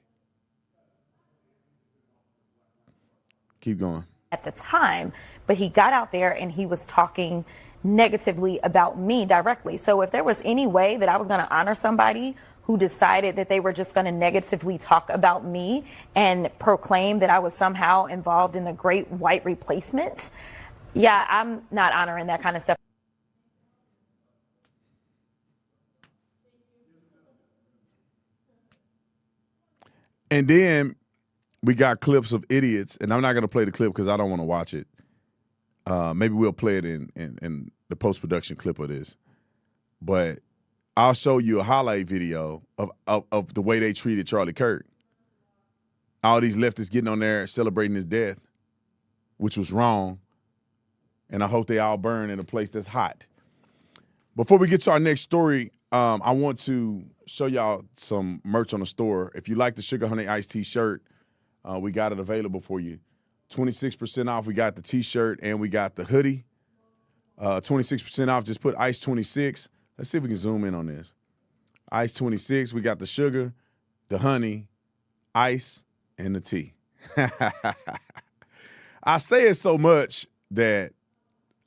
Keep going. At the time, but he got out there and he was talking negatively about me directly. So if there was any way that I was going to honor somebody who decided that they were just going to negatively talk about me and proclaim that I was somehow involved in the great white replacement. Yeah, I'm not honoring that kind of stuff. And then we got clips of idiots, and I'm not going to play the clip because I don't want to watch it. Maybe we'll play it in the post-production clip of this. But I'll show you a highlight video of the way they treated Charlie Kirk. All these leftists getting on there celebrating his death, which was wrong. And I hope they all burn in a place that's hot. Before we get to our next story, I want to show y'all some merch on the store. If you like the Sugar Honey Iced Tea shirt, we got it available for you. 26% off. We got the T-shirt and we got the hoodie. 26% off. Just put Ice 26. Let's see if we can zoom in on this. Ice 26. We got the sugar, the honey, ice, and the tea. I say it so much that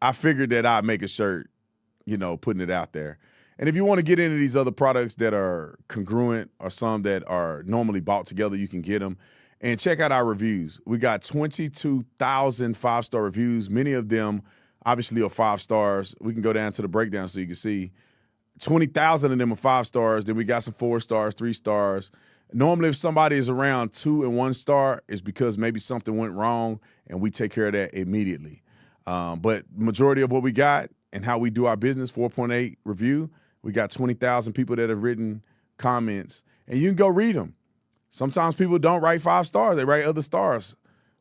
I figured that I'd make a shirt, putting it out there. And if you want to get into these other products that are congruent or some that are normally bought together, you can get them. And check out our reviews. We got 22,000 5-star reviews. Many of them obviously are 5 stars. We can go down to the breakdown so you can see 20,000 of them are 5 stars. Then we got some 4 stars, 3 stars. Normally, if somebody is around 2 and 1 star, it's because maybe something went wrong, and we take care of that immediately. But majority of what we got and how we do our business, 4.8 review, we got 20,000 people that have written comments, and you can go read them. Sometimes people don't write 5 stars. They write other stars.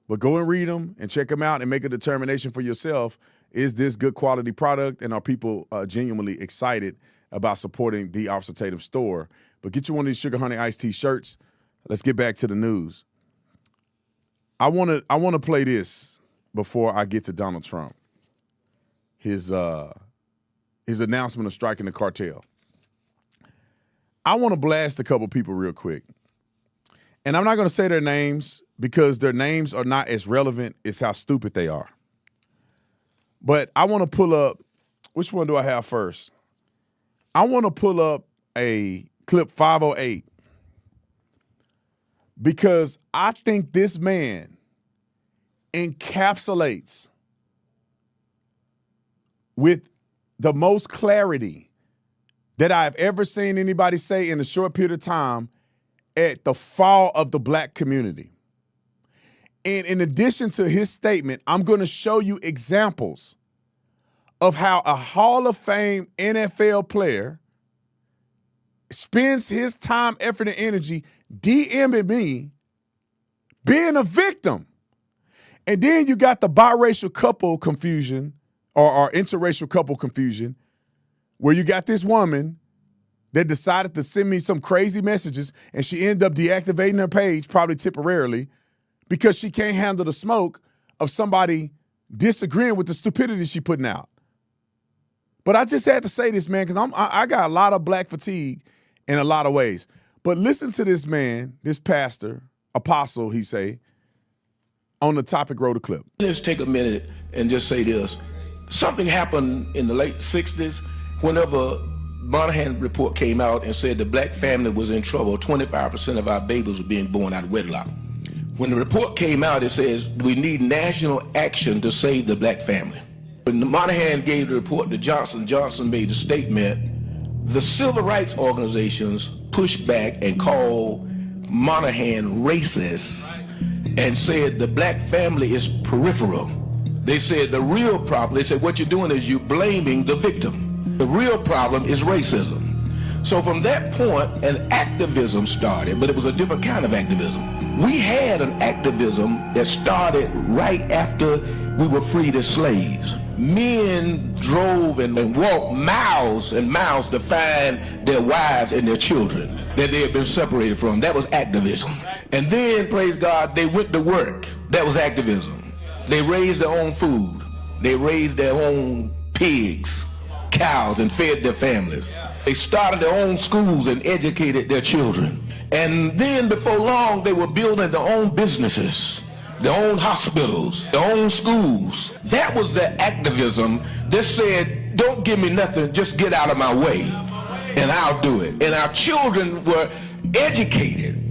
But go and read them and check them out and make a determination for yourself. Is this good quality product, and are people genuinely excited about supporting the Officer Tatum store? But get you one of these Sugar Honey Iced Tea shirts. Let's get back to the news. I want to play this before I get to Donald Trump. His announcement of striking the cartel. I want to blast a couple people real quick. And I'm not going to say their names because their names are not as relevant as how stupid they are. But I want to pull up, which one do I have first? I want to pull up a clip 508 because I think this man encapsulates with the most clarity that I've ever seen anybody say in a short period of time at the fall of the black community. And in addition to his statement, I'm going to show you examples of how a Hall of Fame NFL player spends his time, effort, and energy DMing me being a victim. And then you got the biracial couple confusion or interracial couple confusion where you got this woman that decided to send me some crazy messages, and she ended up deactivating her page, probably temporarily, because she can't handle the smoke of somebody disagreeing with the stupidity she putting out. But I just had to say this, man, because I got a lot of black fatigue in a lot of ways. But listen to this man, this pastor, apostle, he say, on the topic, roll the clip. Let's take a minute and just say this. Something happened in the late 60s whenever Monahan report came out and said the black family was in trouble. 25% of our babies were being born out of wedlock. When the report came out, it says we need national action to save the black family. When Monahan gave the report to Johnson, Johnson made a statement. The civil rights organizations pushed back and called Monahan racist and said the black family is peripheral. They said the real problem, they said what you're doing is you're blaming the victim. The real problem is racism. So from that point, an activism started, but it was a different kind of activism. We had an activism that started right after we were freed as slaves. Men drove and walked miles and miles to find their wives and their children that they had been separated from. That was activism. And then, praise God, they went to work. That was activism. They raised their own food. They raised their own pigs, cows, and fed their families. They started their own schools and educated their children. And then before long, they were building their own businesses, their own hospitals, their own schools. That was their activism that said, don't give me nothing, just get out of my way. and I'll do it. And our children were educated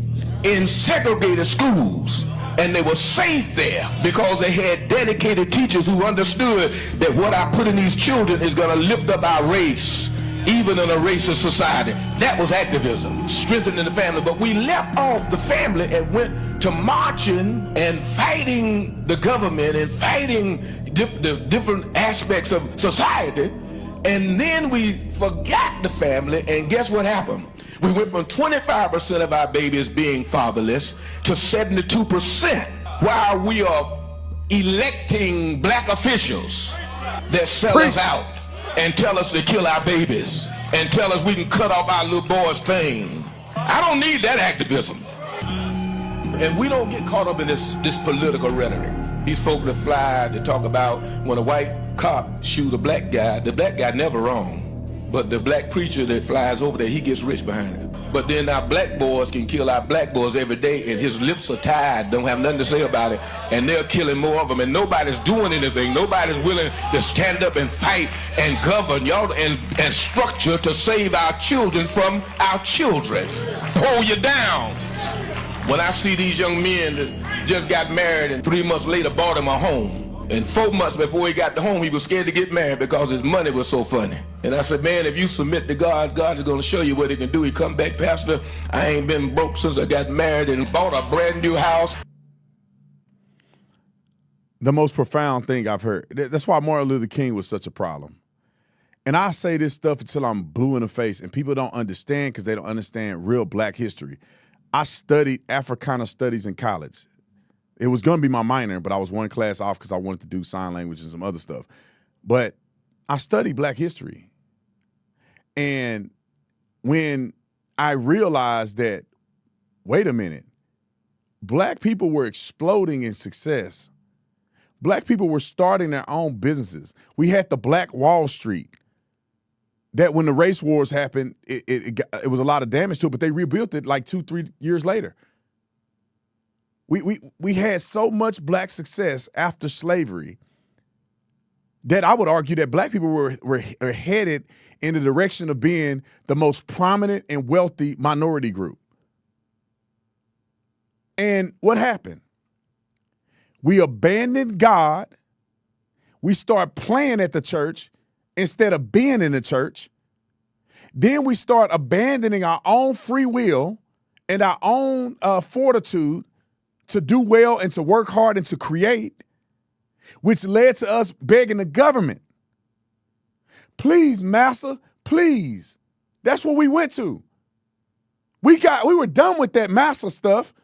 in segregated schools, and they were safe there because they had dedicated teachers who understood that what I put in these children is going to lift up our race, even in a racist society. That was activism, strengthening the family. But we left off the family and went to marching and fighting the government and fighting the different aspects of society. And then we forgot the family, and guess what happened? We went from 25% of our babies being fatherless to 72%, while we are electing black officials that sell us out and tell us to kill our babies and tell us we can cut off our little boys' thing. I don't need that activism. And we don't get caught up in this political rhetoric. These folk that fly, they talk about when a white cop shoot a black guy, the black guy never wrong. But the black preacher that flies over there, he gets rich behind it. But then our black boys can kill our black boys every day, and his lips are tied, don't have nothing to say about it, and they're killing more of them, and nobody's doing anything. Nobody's willing to stand up and fight and govern y'all and structure to save our children from our children. Hold you down. When I see these young men that just got married and 3 months later bought him a home, and 4 months before he got to home, he was scared to get married because his money was so funny. And I said, man, if you submit to God, God is going to show you what he can do. He come back, Pastor, I ain't been broke since I got married and bought a brand new house. The most profound thing I've heard. That's why Martin Luther King was such a problem. And I say this stuff until I'm blue in the face, and people don't understand because they don't understand real black history. I studied Africana studies in college. It was going to be my minor, but I was one class off because I wanted to do sign language and some other stuff. But I studied black history. And when I realized that, wait a minute, black people were exploding in success. Black people were starting their own businesses. We had the Black Wall Street. That when the race wars happened, it was a lot of damage to it, but they rebuilt it like 2-3 years later. We had so much black success after slavery that I would argue that black people were headed in the direction of being the most prominent and wealthy minority group. And what happened? We abandoned God. We start playing at the church instead of being in the church. Then we start abandoning our own free will and our own fortitude to do well and to work hard and to create, which led to us begging the government, please, massa, please. That's what we went to. We were done with that massa stuff.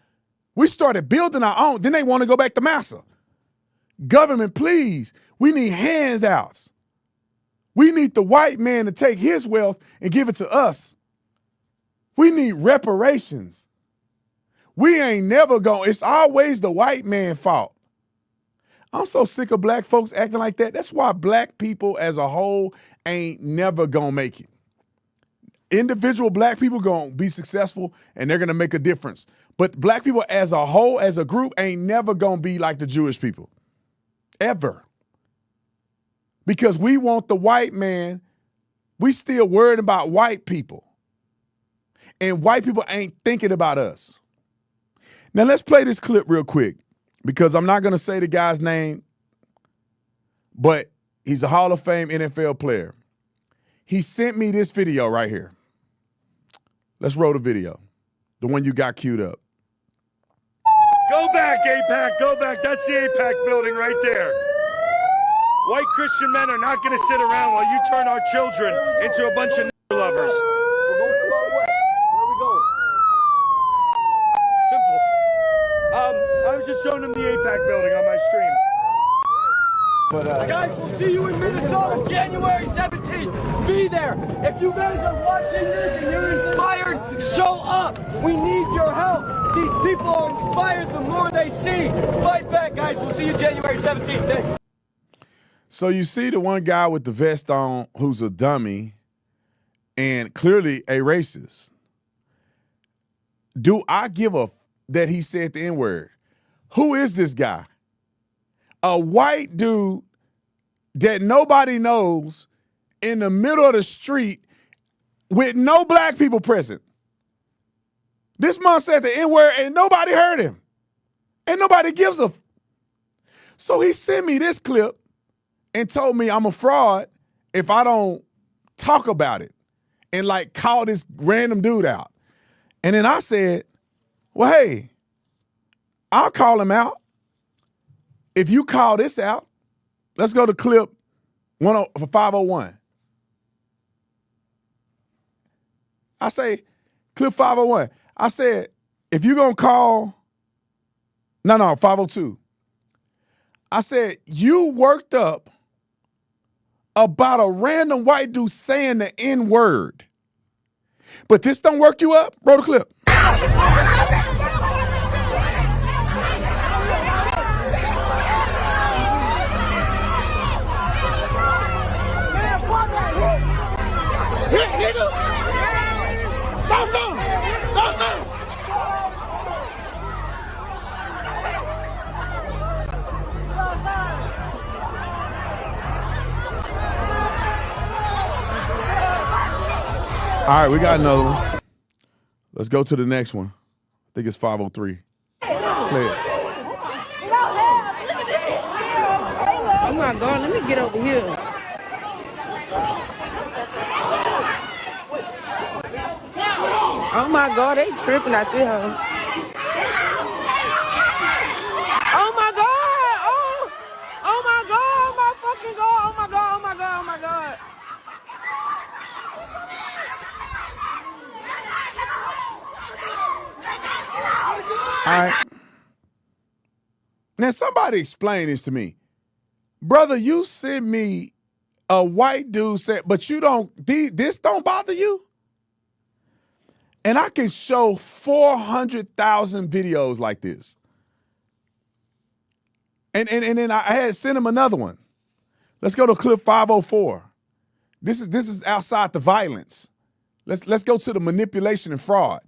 We started building our own. Then they want to go back to massa. Government, please. We need handouts. We need the white man to take his wealth and give it to us. We need reparations. We ain't never going. It's always the white man's fault. I'm so sick of black folks acting like that. That's why black people as a whole ain't never gonna make it. Individual black people gonna be successful and they're gonna make a difference. But black people as a whole, as a group, ain't never gonna be like the Jewish people. Ever. Because we want the white man. We still worried about white people. And white people ain't thinking about us. Now let's play this clip real quick because I'm not going to say the guy's name, but he's a Hall of Fame NFL player. He sent me this video right here. Let's roll the video, the one you got queued up. Go back, AIPAC, go back. That's the AIPAC building right there. White Christian men are not going to sit around while you turn our children into a bunch of lovers. We're going the wrong way. Where are we going? Simple. I was just showing them the AIPAC building on my stream. But, guys, we'll see you in Minnesota, January 17th. Be there. If you guys are watching this and you're inspired, show up. We need your help. These people are inspired the more they see. Fight back, guys. We'll see you January 17th. Thanks. So you see the one guy with the vest on who's a dummy and clearly a racist. Do I give a that he said the N-word? Who is this guy? A white dude that nobody knows in the middle of the street with no black people present. This man said the N-word and nobody heard him. And nobody gives a. So he sent me this clip and told me I'm a fraud if I don't talk about it and like call this random dude out. And then I said, well, hey, I'll call him out. If you call this out, let's go to clip 501. I say, clip 501. I said, if you're going to call, no, 502. I said, you worked up about a random white dude saying the N-word. But this don't work you up? Roll the clip. All right, we got another one. Let's go to the next one. I think it's 503. Play it. Oh my God, let me get over here. Oh my God, they tripping out there. Oh my God, oh my God, oh my fucking God, oh my God, oh my God, oh my God. All right. Now, somebody explain this to me. Brother, you sent me a white dude said, but you don't, this don't bother you? And I can show 400,000 videos like this. And then I had sent him another one. Let's go to clip 504. This is outside the violence. Let's go to the manipulation and fraud.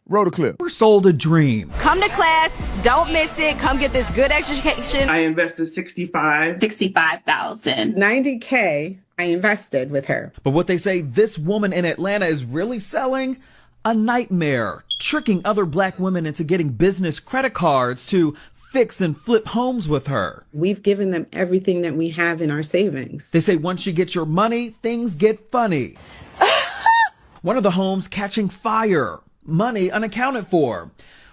Roll the clip. We're sold a dream. Come to class, don't miss it. Come get this good education. I invested $65,000. $90K I invested with her. But what they say this woman in Atlanta is really selling? A nightmare, tricking other black women into getting business credit cards to fix and flip homes with her. We've given them everything that we have in our savings. They say once you get your money, things get funny. One of the homes catching fire. Money unaccounted for.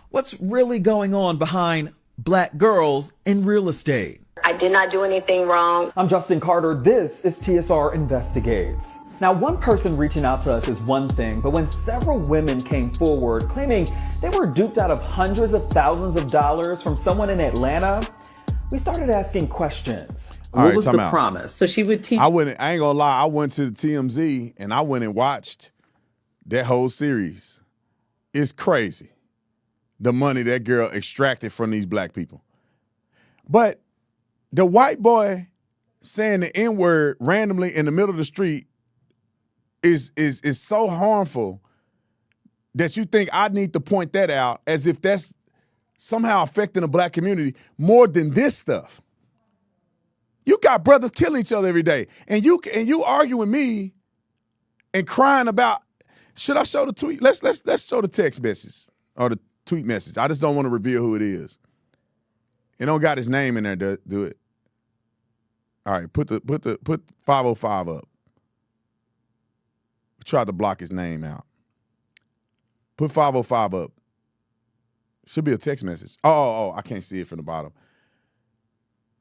What's really going on behind black girls in real estate? I did not do anything wrong. I'm Justin Carter. This is TSR Investigates. Now, one person reaching out to us is one thing, but when several women came forward claiming they were duped out of hundreds of thousands of dollars from someone in Atlanta, we started asking questions. What was the promise? So she would teach. I ain't gonna lie, I went to the TMZ and I went and watched that whole series. It's crazy, the money that girl extracted from these black people. But the white boy saying the N-word randomly in the middle of the street is so harmful that you think I need to point that out as if that's somehow affecting the black community more than this stuff. You got brothers killing each other every day, and you argue with me and crying about. Should I show the tweet? Let's show the text message or the tweet message. I just don't want to reveal who it is. It don't got his name in there. Do it. All right, put 505 up. We tried to block his name out. Put 505 up. Should be a text message. Oh, I can't see it from the bottom.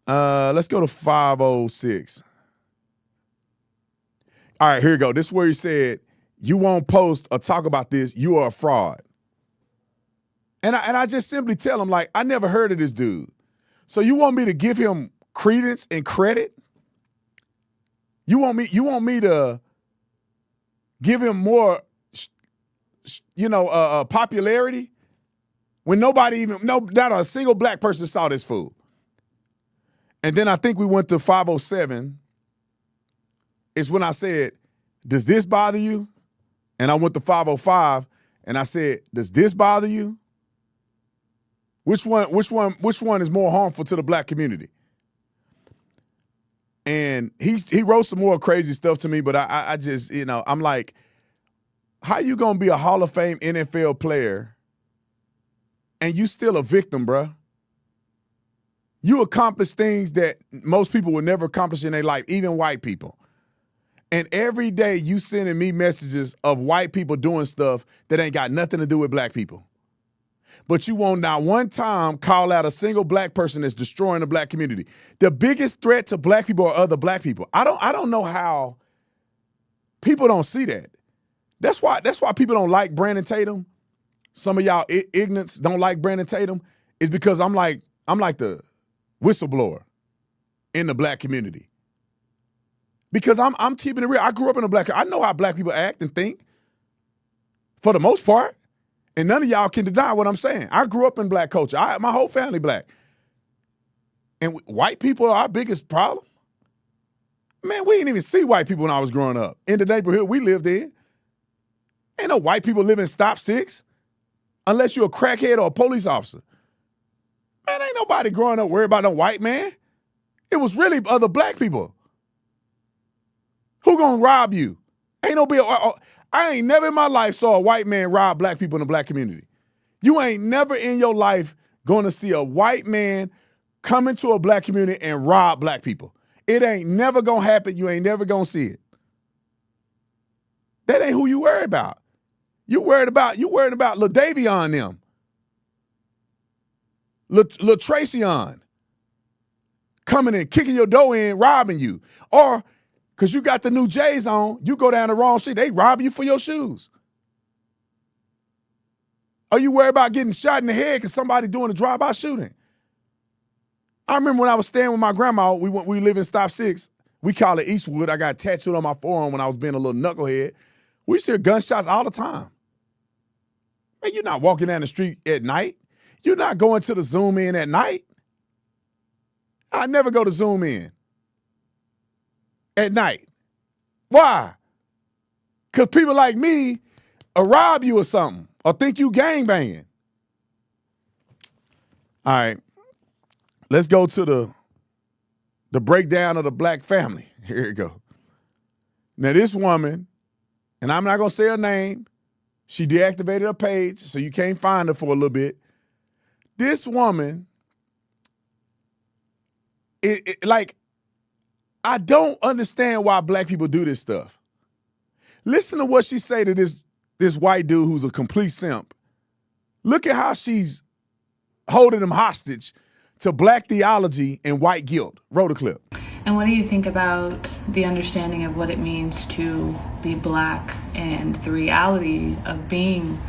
Let's go to 506. All right, here we go. This is where he said, you won't post or talk about this, you are a fraud. And I just simply tell him, like, I never heard of this dude. So you want me to give him credence and credit? You want me to give him more, popularity when not a single black person saw this fool. And then I think we went to 507. It's when I said, does this bother you? And I went to 505 and I said, does this bother you? Which one is more harmful to the black community? And he wrote some more crazy stuff to me, but I just, I'm like, How you gonna be a Hall of Fame NFL player and you still a victim, bruh? You accomplish things that most people would never accomplish in their life, even white people. And every day you sending me messages of white people doing stuff that ain't got nothing to do with black people. But you won't not one time call out a single black person that's destroying the black community. The biggest threat to black people are other black people. I don't know how people don't see that. That's why people don't like Brandon Tatum. Some of y'all ignorants don't like Brandon Tatum. Is because I'm like the whistleblower in the black community. Because I'm keeping it real. I grew up in a black. I know how black people act and think. For the most part. And none of y'all can deny what I'm saying. I grew up in black culture. My whole family black. And white people are our biggest problem. Man, we didn't even see white people when I was growing up. In the neighborhood we lived in. Ain't no white people living in Stop 6 unless you're a crackhead or a police officer. Man, ain't nobody growing up worried about no white man. It was really other black people. Who gonna rob you? Ain't no bill. I ain't never in my life saw a white man rob black people in the black community. You ain't never in your life gonna see a white man come into a black community and rob black people. It ain't never gonna happen. You ain't never gonna see it. That ain't who you worried about. You worried about LaDavion them. LaTracion coming in, kicking your door in, robbing you. Or because you got the new J's on, you go down the wrong street, they rob you for your shoes. Are you worried about getting shot in the head because somebody doing a drive-by shooting? I remember when I was staying with my grandma, we live in Stop 6. We call it Eastwood. I got tattooed on my forearm when I was being a little knucklehead. We used to hear gunshots all the time. Man, you're not walking down the street at night. You're not going to the Zoom In at night. I never go to Zoom In at night. Why? Because people like me will rob you or something or think you gangbanging. All right. Let's go to the breakdown of the black family. Here you go. Now, this woman, and I'm not going to say her name, she deactivated her page, so you can't find her for a little bit. This woman, I don't understand why black people do this stuff. Listen to what she say to this white dude who's a complete simp. Look at how she's holding him hostage to black theology and white guilt. Roll the clip. And what do you think about the understanding of what it means to be black and the reality of being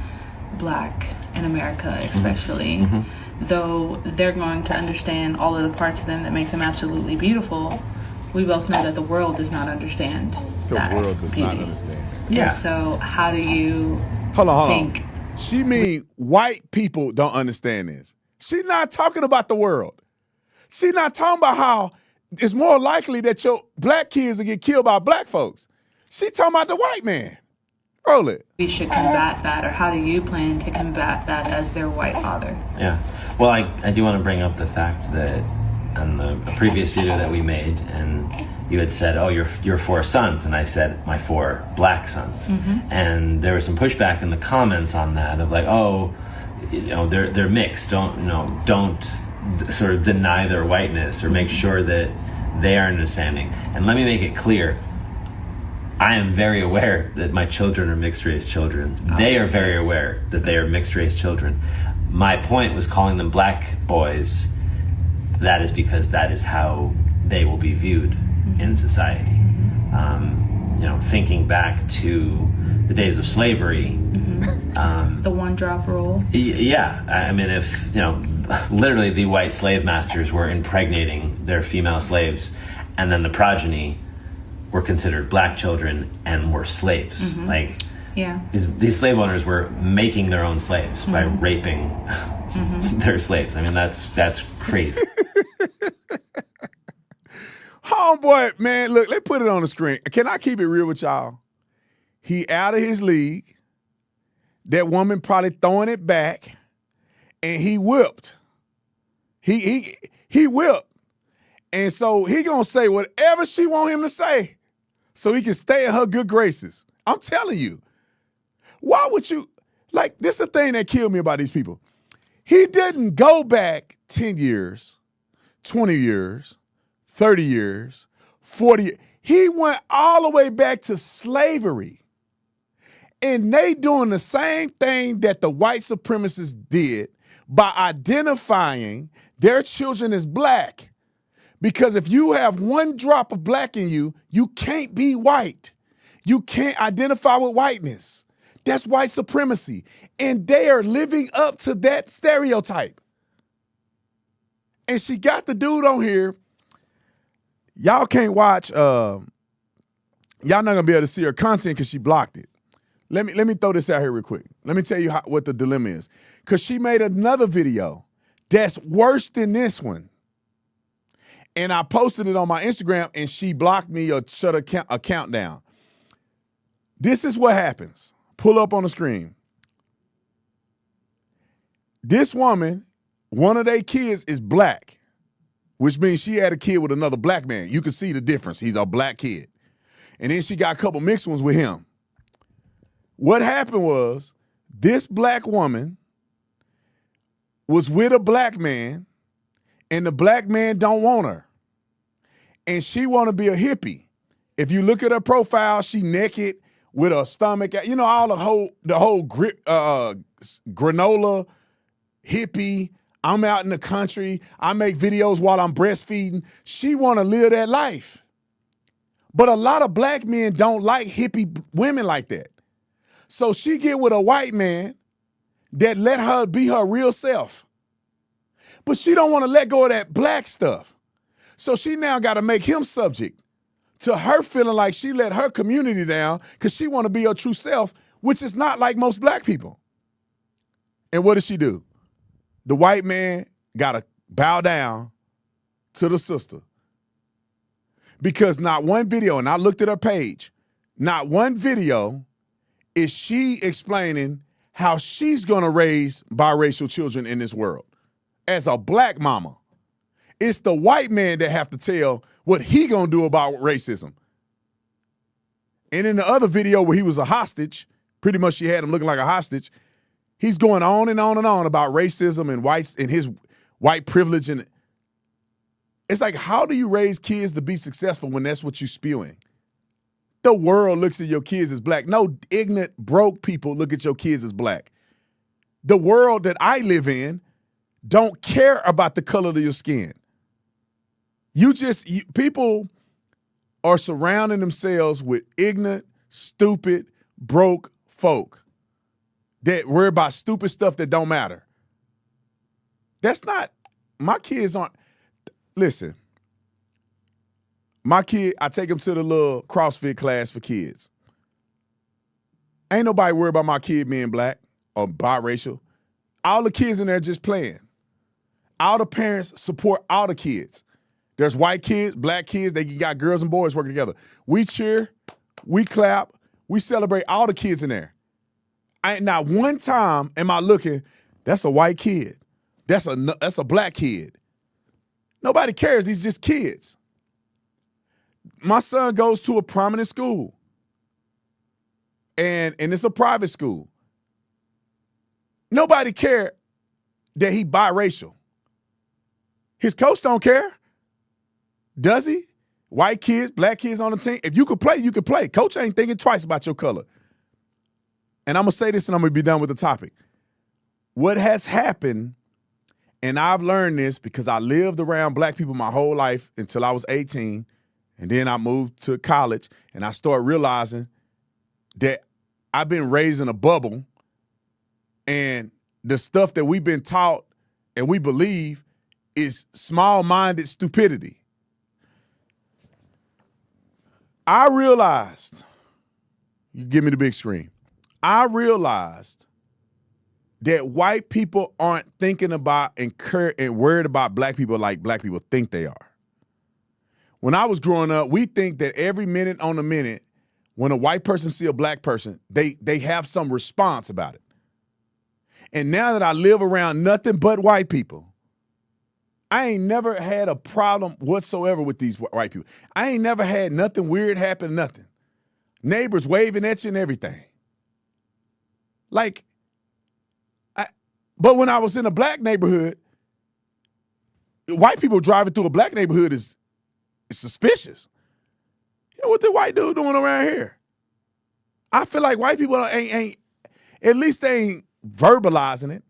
black in America, especially? Though they're going to understand all of the parts of them that make them absolutely beautiful, we both know that the world does not understand that. The world does not understand. Yeah. So how do you think? She mean white people don't understand this. She's not talking about the world. She's not talking about how it's more likely that your black kids will get killed by black folks. She's talking about the white man. Roll it. We should combat that, or how do you plan to combat that as their white father? Yeah. Well, I do want to bring up the fact that on the previous video that we made, and you had said, oh, your 4 sons, and I said my 4 black sons. And there was some pushback in the comments on that of like, oh, you know, they're mixed. Don't sort of deny their whiteness or make sure that they are understanding. And let me make it clear, I am very aware that my children are mixed race children. They are very aware that they are mixed race children. My point was calling them black boys. That is because that is how they will be viewed in society. Thinking back to the days of slavery. The one drop rule. Yeah, I mean, if literally the white slave masters were impregnating their female slaves, and then the progeny were considered black children and were slaves. These slave owners were making their own slaves by raping their slaves. I mean, that's crazy. Homeboy, man, look, let's put it on the screen. Can I keep it real with y'all? He out of his league. That woman probably throwing it back, and he whipped. He whipped. And so he gonna say whatever she want him to say so he can stay in her good graces. I'm telling you. Why would you, like, this is the thing that killed me about these people. He didn't go back 10 years, 20 years, 30 years, 40 years. He went all the way back to slavery. And they doing the same thing that the white supremacists did by identifying their children as black. Because if you have one drop of black in you, you can't be white. You can't identify with whiteness. That's white supremacy. And they are living up to that stereotype. And she got the dude on here. Y'all can't watch, y'all not gonna be able to see her content because she blocked it. Let me throw this out here real quick. Let me tell you what the dilemma is. Because she made another video that's worse than this one. And I posted it on my Instagram and she blocked me or shut a account down. This is what happens. Pull up on the screen. This woman, one of their kids is black, which means she had a kid with another black man. You can see the difference. He's a black kid. And then she got a couple mixed ones with him. What happened was this black woman was with a black man and the black man don't want her. And she want to be a hippie. If you look at her profile, she naked with her stomach, you know, all the whole granola hippie. I'm out in the country. I make videos while I'm breastfeeding. She want to live that life. But a lot of black men don't like hippie women like that. So she get with a white man that let her be her real self. But she don't want to let go of that black stuff. So she now got to make him subject to her feeling like she let her community down because she want to be her true self, which is not like most black people. And what does she do? The white man got to bow down to the sister. Because not one video, and I looked at her page, not one video is she explaining how she's going to raise biracial children in this world as a black mama. It's the white man that have to tell what he going to do about racism. And in the other video where he was a hostage, pretty much she had him looking like a hostage, he's going on and on and on about racism and whites and his white privilege. And it's like, how do you raise kids to be successful when that's what you're spewing? The world looks at your kids as black. No ignorant, broke people look at your kids as black. The world that I live in don't care about the color of your skin. People are surrounding themselves with ignorant, stupid, broke folk that worry about stupid stuff that don't matter. That's not, my kids aren't, listen, my kid, I take him to the little CrossFit class for kids. Ain't nobody worried about my kid being black or biracial. All the kids in there just playing. All the parents support all the kids. There's white kids, black kids, they got girls and boys working together. We cheer, we clap, we celebrate all the kids in there. Not one time am I looking, that's a white kid. That's a black kid. Nobody cares, these just kids. My son goes to a prominent school. And it's a private school. Nobody cared that he biracial. His coach don't care. Does he? White kids, black kids on the team. If you could play, you could play. Coach ain't thinking twice about your color. And I'm going to say this and I'm going to be done with the topic. What has happened, and I've learned this because I lived around black people my whole life until I was 18, and then I moved to college, and I started realizing that I've been raised in a bubble, and the stuff that we've been taught and we believe is small-minded stupidity. I realized, you give me the big screen, I realized that white people aren't thinking about and worried about black people like black people think they are. When I was growing up, we think that every minute on the minute, when a white person see a black person, they have some response about it. And now that I live around nothing but white people, I ain't never had a problem whatsoever with these white people. I ain't never had nothing weird happen, nothing. Neighbors waving at you and everything. Like, but when I was in a black neighborhood, white people driving through a black neighborhood is suspicious. You know what the white dude doing around here? I feel like white people ain't at least they ain't verbalizing it.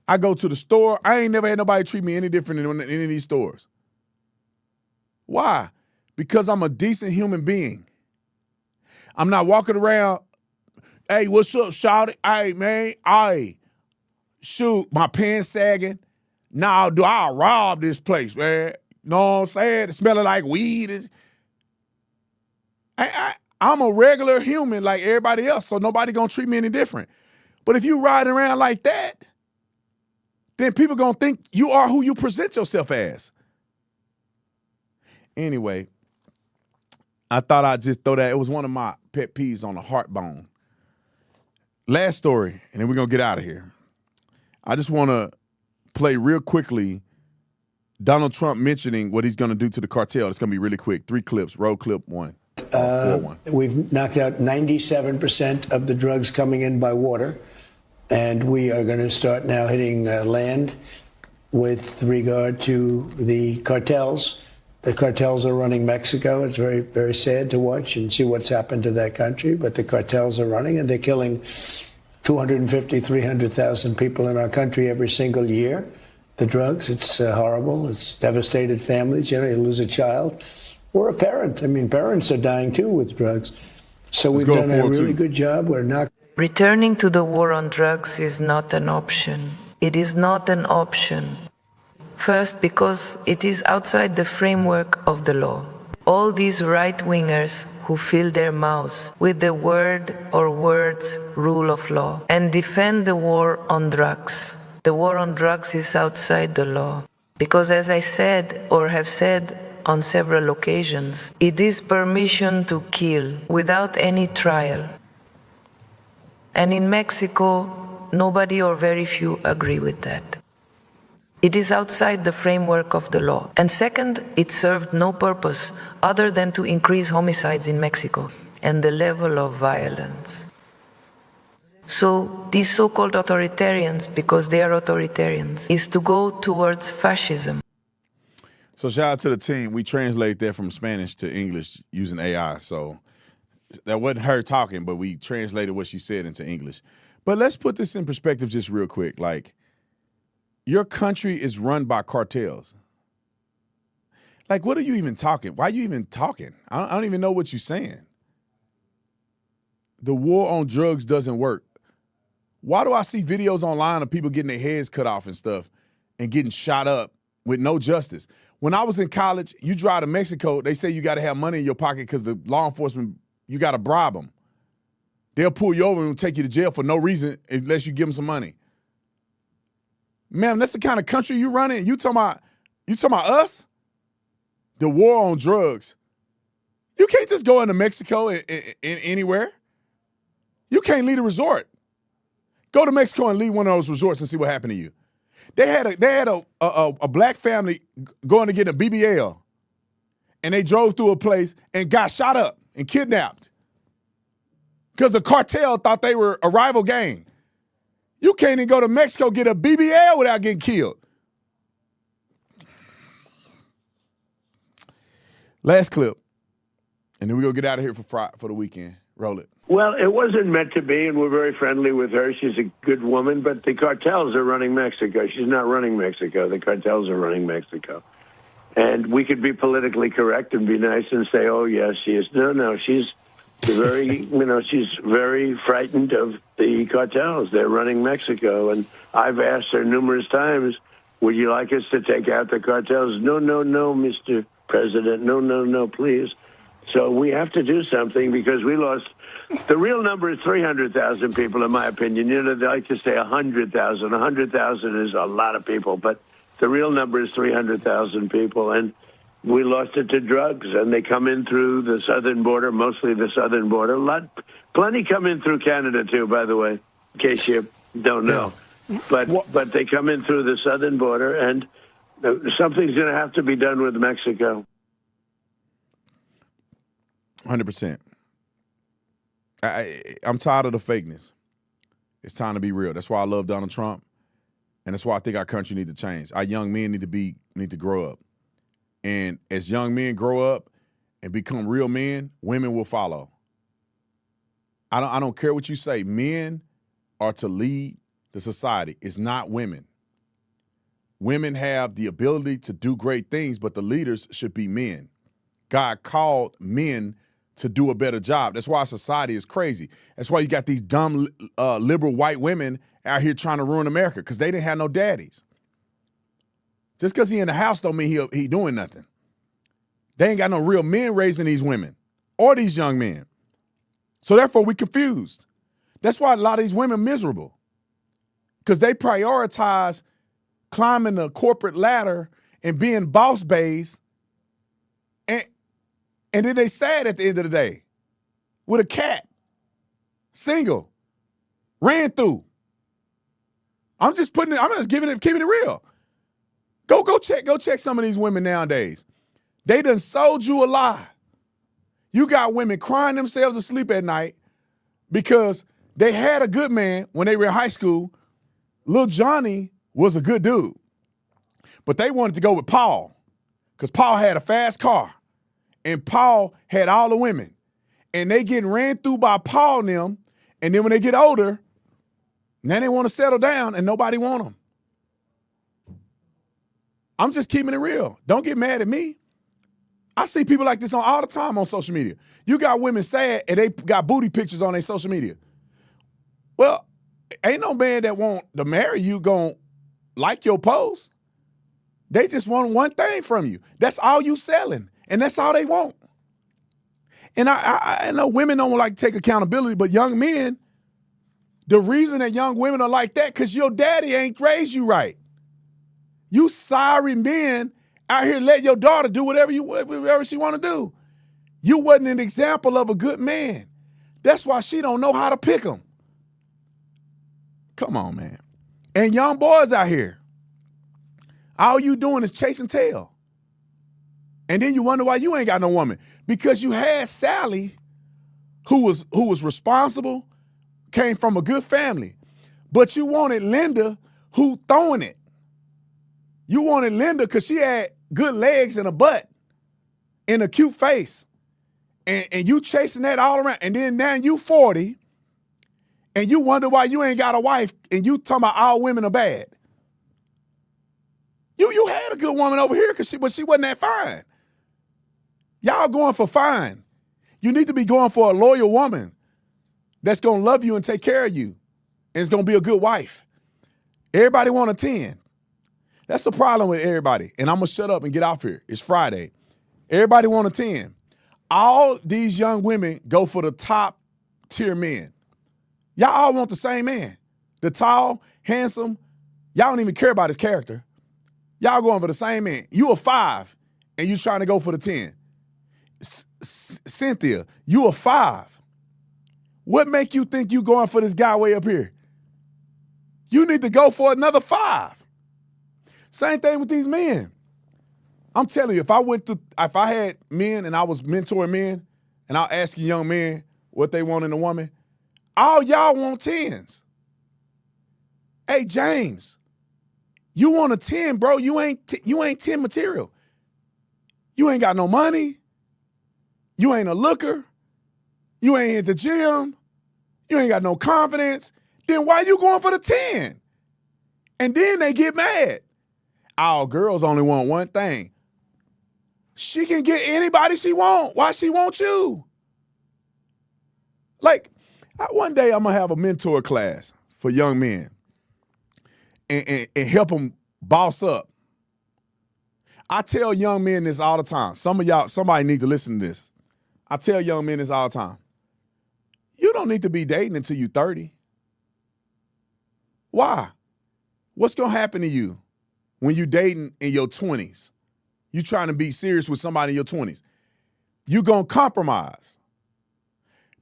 I go to the store. I ain't never had nobody treat me any different in any of these stores. Why? Because I'm a decent human being. I'm not walking around, hey, what's up, shawty? Hey, man, hey, shoot, my pants sagging. Nah, I'll rob this place, man. Know what I'm saying? It smelling like weed. I'm a regular human like everybody else, so nobody gonna treat me any different. But if you riding around like that, then people gonna think you are who you present yourself as. Anyway, I thought I'd just throw that. It was one of my pet peeves on the heart bone. Last story, and then we're gonna get out of here. I just wanna play real quickly Donald Trump mentioning what he's gonna do to the cartel. It's gonna be really quick. 3 clips. Roll clip 1. We've knocked out 97% of the drugs coming in by water, and we are going to start now hitting land with regard to the cartels. The cartels are running Mexico. It's very, very sad to watch and see what's happened to that country, but the cartels are running, and they're killing 250, 300,000 people in our country every single year. The drugs, it's horrible. It's devastated families. You know, you lose a child. Or a parent. I mean, parents are dying too with drugs. So we've done a really good job. We're not. Returning to the war on drugs is not an option. It is not an option. First, because it is outside the framework of the law. All these right-wingers who fill their mouths with the word or words rule of law and defend the war on drugs. The war on drugs is outside the law. Because as I said or have said on several occasions, it is permission to kill without any trial. And in Mexico, nobody or very few agree with that. It is outside the framework of the law. And second, it served no purpose other than to increase homicides in Mexico and the level of violence. So these so-called authoritarians, because they are authoritarians, is to go towards fascism. So shout out to the team. We translate that from Spanish to English using AI. So that wasn't her talking, but we translated what she said into English. But let's put this in perspective just real quick. Like, your country is run by cartels. Like, what are you even talking? Why are you even talking? I don't even know what you're saying. The war on drugs doesn't work. Why do I see videos online of people getting their heads cut off and stuff and getting shot up with no justice? When I was in college, you drive to Mexico, they say you got to have money in your pocket because the law enforcement, you got to bribe them. They'll pull you over and take you to jail for no reason unless you give them some money. Man, that's the kind of country you running. You talking about us? The war on drugs. You can't just go into Mexico in anywhere. You can't leave a resort. Go to Mexico and leave one of those resorts and see what happened to you. They had a black family going to get a BBL, and they drove through a place and got shot up and kidnapped because the cartel thought they were a rival gang. You can't even go to Mexico get a BBL without getting killed. Last clip, and then we're going to get out of here for the weekend. Roll it. Well, it wasn't meant to be, and we're very friendly with her. She's a good woman, but the cartels are running Mexico. She's not running Mexico. The cartels are running Mexico. And we could be politically correct and be nice and say, oh, yes, she is. No, she's very, she's very frightened of the cartels. They're running Mexico. And I've asked her numerous times, would you like us to take out the cartels? No, Mr. President. No, please. So we have to do something because we lost. The real number is 300,000 people, in my opinion. They like to say 100,000. 100,000 is a lot of people, but the real number is 300,000 people. And we lost it to drugs, and they come in through the southern border, mostly the southern border. Plenty come in through Canada, too, by the way, in case you don't know. But they come in through the southern border, and something's going to have to be done with Mexico. 100%. I'm tired of the fakeness. It's time to be real. That's why I love Donald Trump, and that's why I think our country need to change. Our young men need to grow up. And as young men grow up and become real men, women will follow. I don't care what you say. Men are to lead the society. It's not women. Women have the ability to do great things, but the leaders should be men. God called men to do a better job. That's why society is crazy. That's why you got these dumb liberal white women out here trying to ruin America because they didn't have no daddies. Just because he in the house don't mean he doing nothing. They ain't got no real men raising these women or these young men. So therefore, we confused. That's why a lot of these women miserable because they prioritize climbing the corporate ladder and being boss babes, and then they sad at the end of the day with a cat, single, ran through. I'm just keeping it real. Go check some of these women nowadays. They done sold you a lie. You got women crying themselves to sleep at night because they had a good man when they were in high school. Lil Johnny was a good dude. But they wanted to go with Paul because Paul had a fast car and Paul had all the women. And they getting ran through by Paul and them. And then when they get older, now they want to settle down and nobody want them. I'm just keeping it real. Don't get mad at me. I see people like this all the time on social media. You got women sad and they got booty pictures on their social media. Well, ain't no man that want to marry you gonna like your post. They just want one thing from you. That's all you selling, and that's all they want. And I know women don't like to take accountability, but young men, the reason that young women are like that, because your daddy ain't raised you right. You sorry men out here let your daughter do whatever she want to do. You wasn't an example of a good man. That's why she don't know how to pick them. Come on, man. And young boys out here, all you doing is chasing tail. And then you wonder why you ain't got no woman. Because you had Sally, who was responsible, came from a good family. But you wanted Linda, who throwing it. You wanted Linda because she had good legs and a butt and a cute face. And you chasing that all around. And then now you 40 and you wonder why you ain't got a wife and you talking about all women are bad. You had a good woman over here but she wasn't that fine. Y'all going for fine. You need to be going for a loyal woman that's going to love you and take care of you and is going to be a good wife. Everybody want a 10. That's the problem with everybody. And I'm going to shut up and get off here. It's Friday. Everybody want a 10. All these young women go for the top tier men. Y'all all want the same man. The tall, handsome. Y'all don't even care about his character. Y'all going for the same man. You a 5 and you trying to go for the 10. Cynthia, you a 5. What make you think you going for this guy way up here? You need to go for another 5. Same thing with these men. I'm telling you, if I had men and I was mentoring men and I was asking young men what they want in a woman, all y'all want 10s. Hey, James, you want a 10, bro. You ain't 10 material. You ain't got no money. You ain't a looker. You ain't at the gym. You ain't got no confidence. Then why you going for the 10? And then they get mad. Our girls only want one thing. She can get anybody she want. Why she want you? Like, one day I'm going to have a mentor class for young men and help them boss up. I tell young men this all the time. Somebody need to listen to this. I tell young men this all the time. You don't need to be dating until you're 30. Why? What's going to happen to you when you dating in your 20s? You trying to be serious with somebody in your 20s. You going to compromise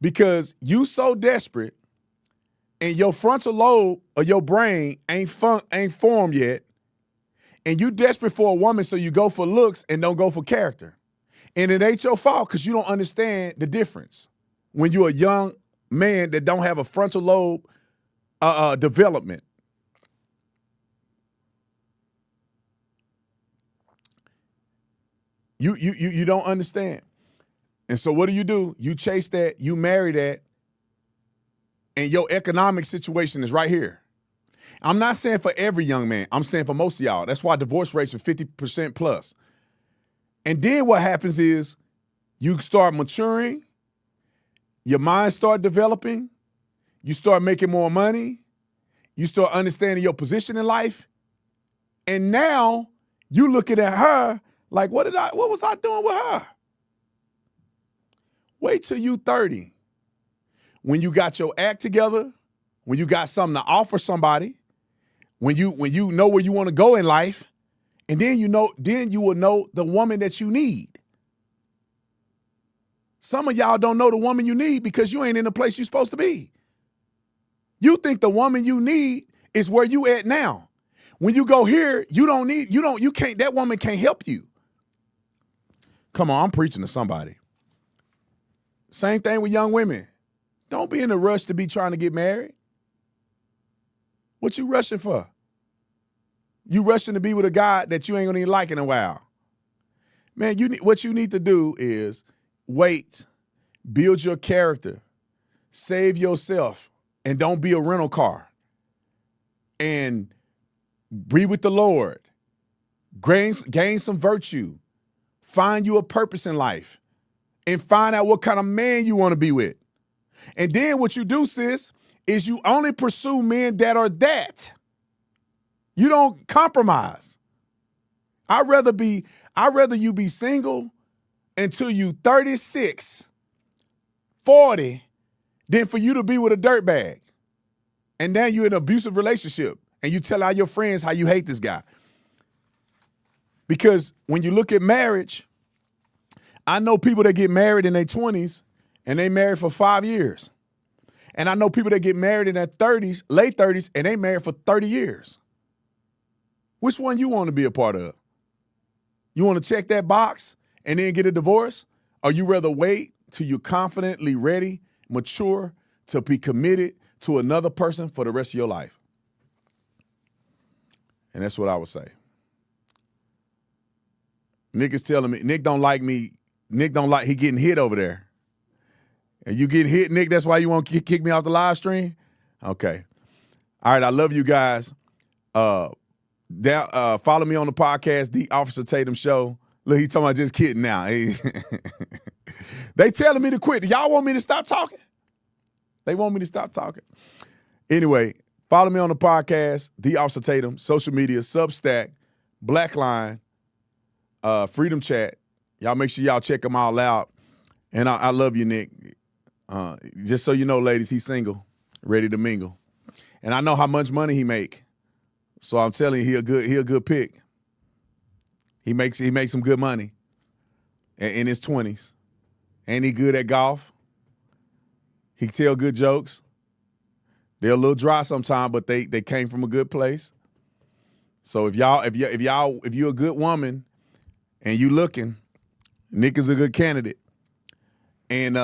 because you so desperate and your frontal lobe of your brain ain't formed yet, and you desperate for a woman, so you go for looks and don't go for character. And it ain't your fault because you don't understand the difference when you're a young man that don't have a frontal lobe development. You don't understand. And so what do? You chase that, you marry that, and your economic situation is right here. I'm not saying for every young man. I'm saying for most of y'all. That's why divorce rates are 50% plus. And then what happens is you start maturing, your mind start developing, you start making more money, you start understanding your position in life, and now you looking at her like, what was I doing with her? Wait till you 30. When you got your act together, when you got something to offer somebody, when you know where you want to go in life, and then you will know the woman that you need. Some of y'all don't know the woman you need because you ain't in the place you're supposed to be. You think the woman you need is where you at now. When you go here, that woman can't help you. Come on, I'm preaching to somebody. Same thing with young women. Don't be in a rush to be trying to get married. What you rushing for? You rushing to be with a guy that you ain't gonna even like in a while. Man, what you need to do is wait, build your character, save yourself, and don't be a rental car. And be with the Lord. Gain some virtue. Find you a purpose in life. And find out what kind of man you want to be with. And then what you do, sis, is you only pursue men that are that. You don't compromise. I'd rather you be single until you 36, 40, than for you to be with a dirtbag. And then you're in an abusive relationship and you tell all your friends how you hate this guy. Because when you look at marriage, I know people that get married in their 20s and they married for 5 years. And I know people that get married in their 30s, late 30s, and they married for 30 years. Which one you want to be a part of? You want to check that box and then get a divorce? Or you rather wait till you're confidently ready, mature, to be committed to another person for the rest of your life? And that's what I would say. Nick is telling me, Nick don't like me. Nick don't like, he getting hit over there. And you getting hit, Nick, that's why you want to kick me off the live stream? Okay. All right, I love you guys. Follow me on the podcast, The Officer Tatum Show. Look, he talking about just kidding now. They telling me to quit. Do y'all want me to stop talking? They want me to stop talking. Anyway, follow me on the podcast, The Officer Tatum, social media, Substack, Blackline, Freedom Chat. Y'all make sure y'all check them all out. And I love you, Nick. Just so you know, ladies, he's single, ready to mingle. And I know how much money he make. So I'm telling you, he a good pick. He makes some good money in his 20s. And he good at golf. He tell good jokes. They're a little dry sometimes, but they came from a good place. So if you're a good woman and you looking, Nick is a good candidate. And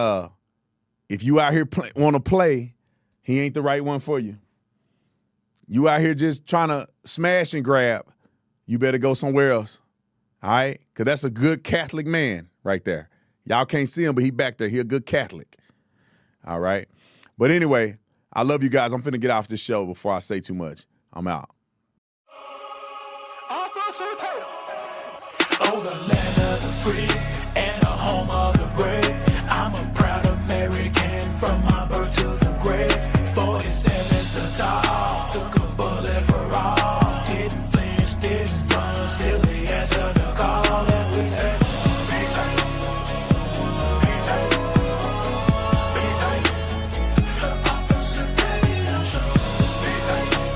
if you out here want to play, he ain't the right one for you. You out here just trying to smash and grab, you better go somewhere else. All right? Because that's a good Catholic man right there. Y'all can't see him, but he back there. He a good Catholic. All right? But anyway, I love you guys. I'm finna get off this show before I say too much. I'm out. Oh, the land of the free and the home of the brave.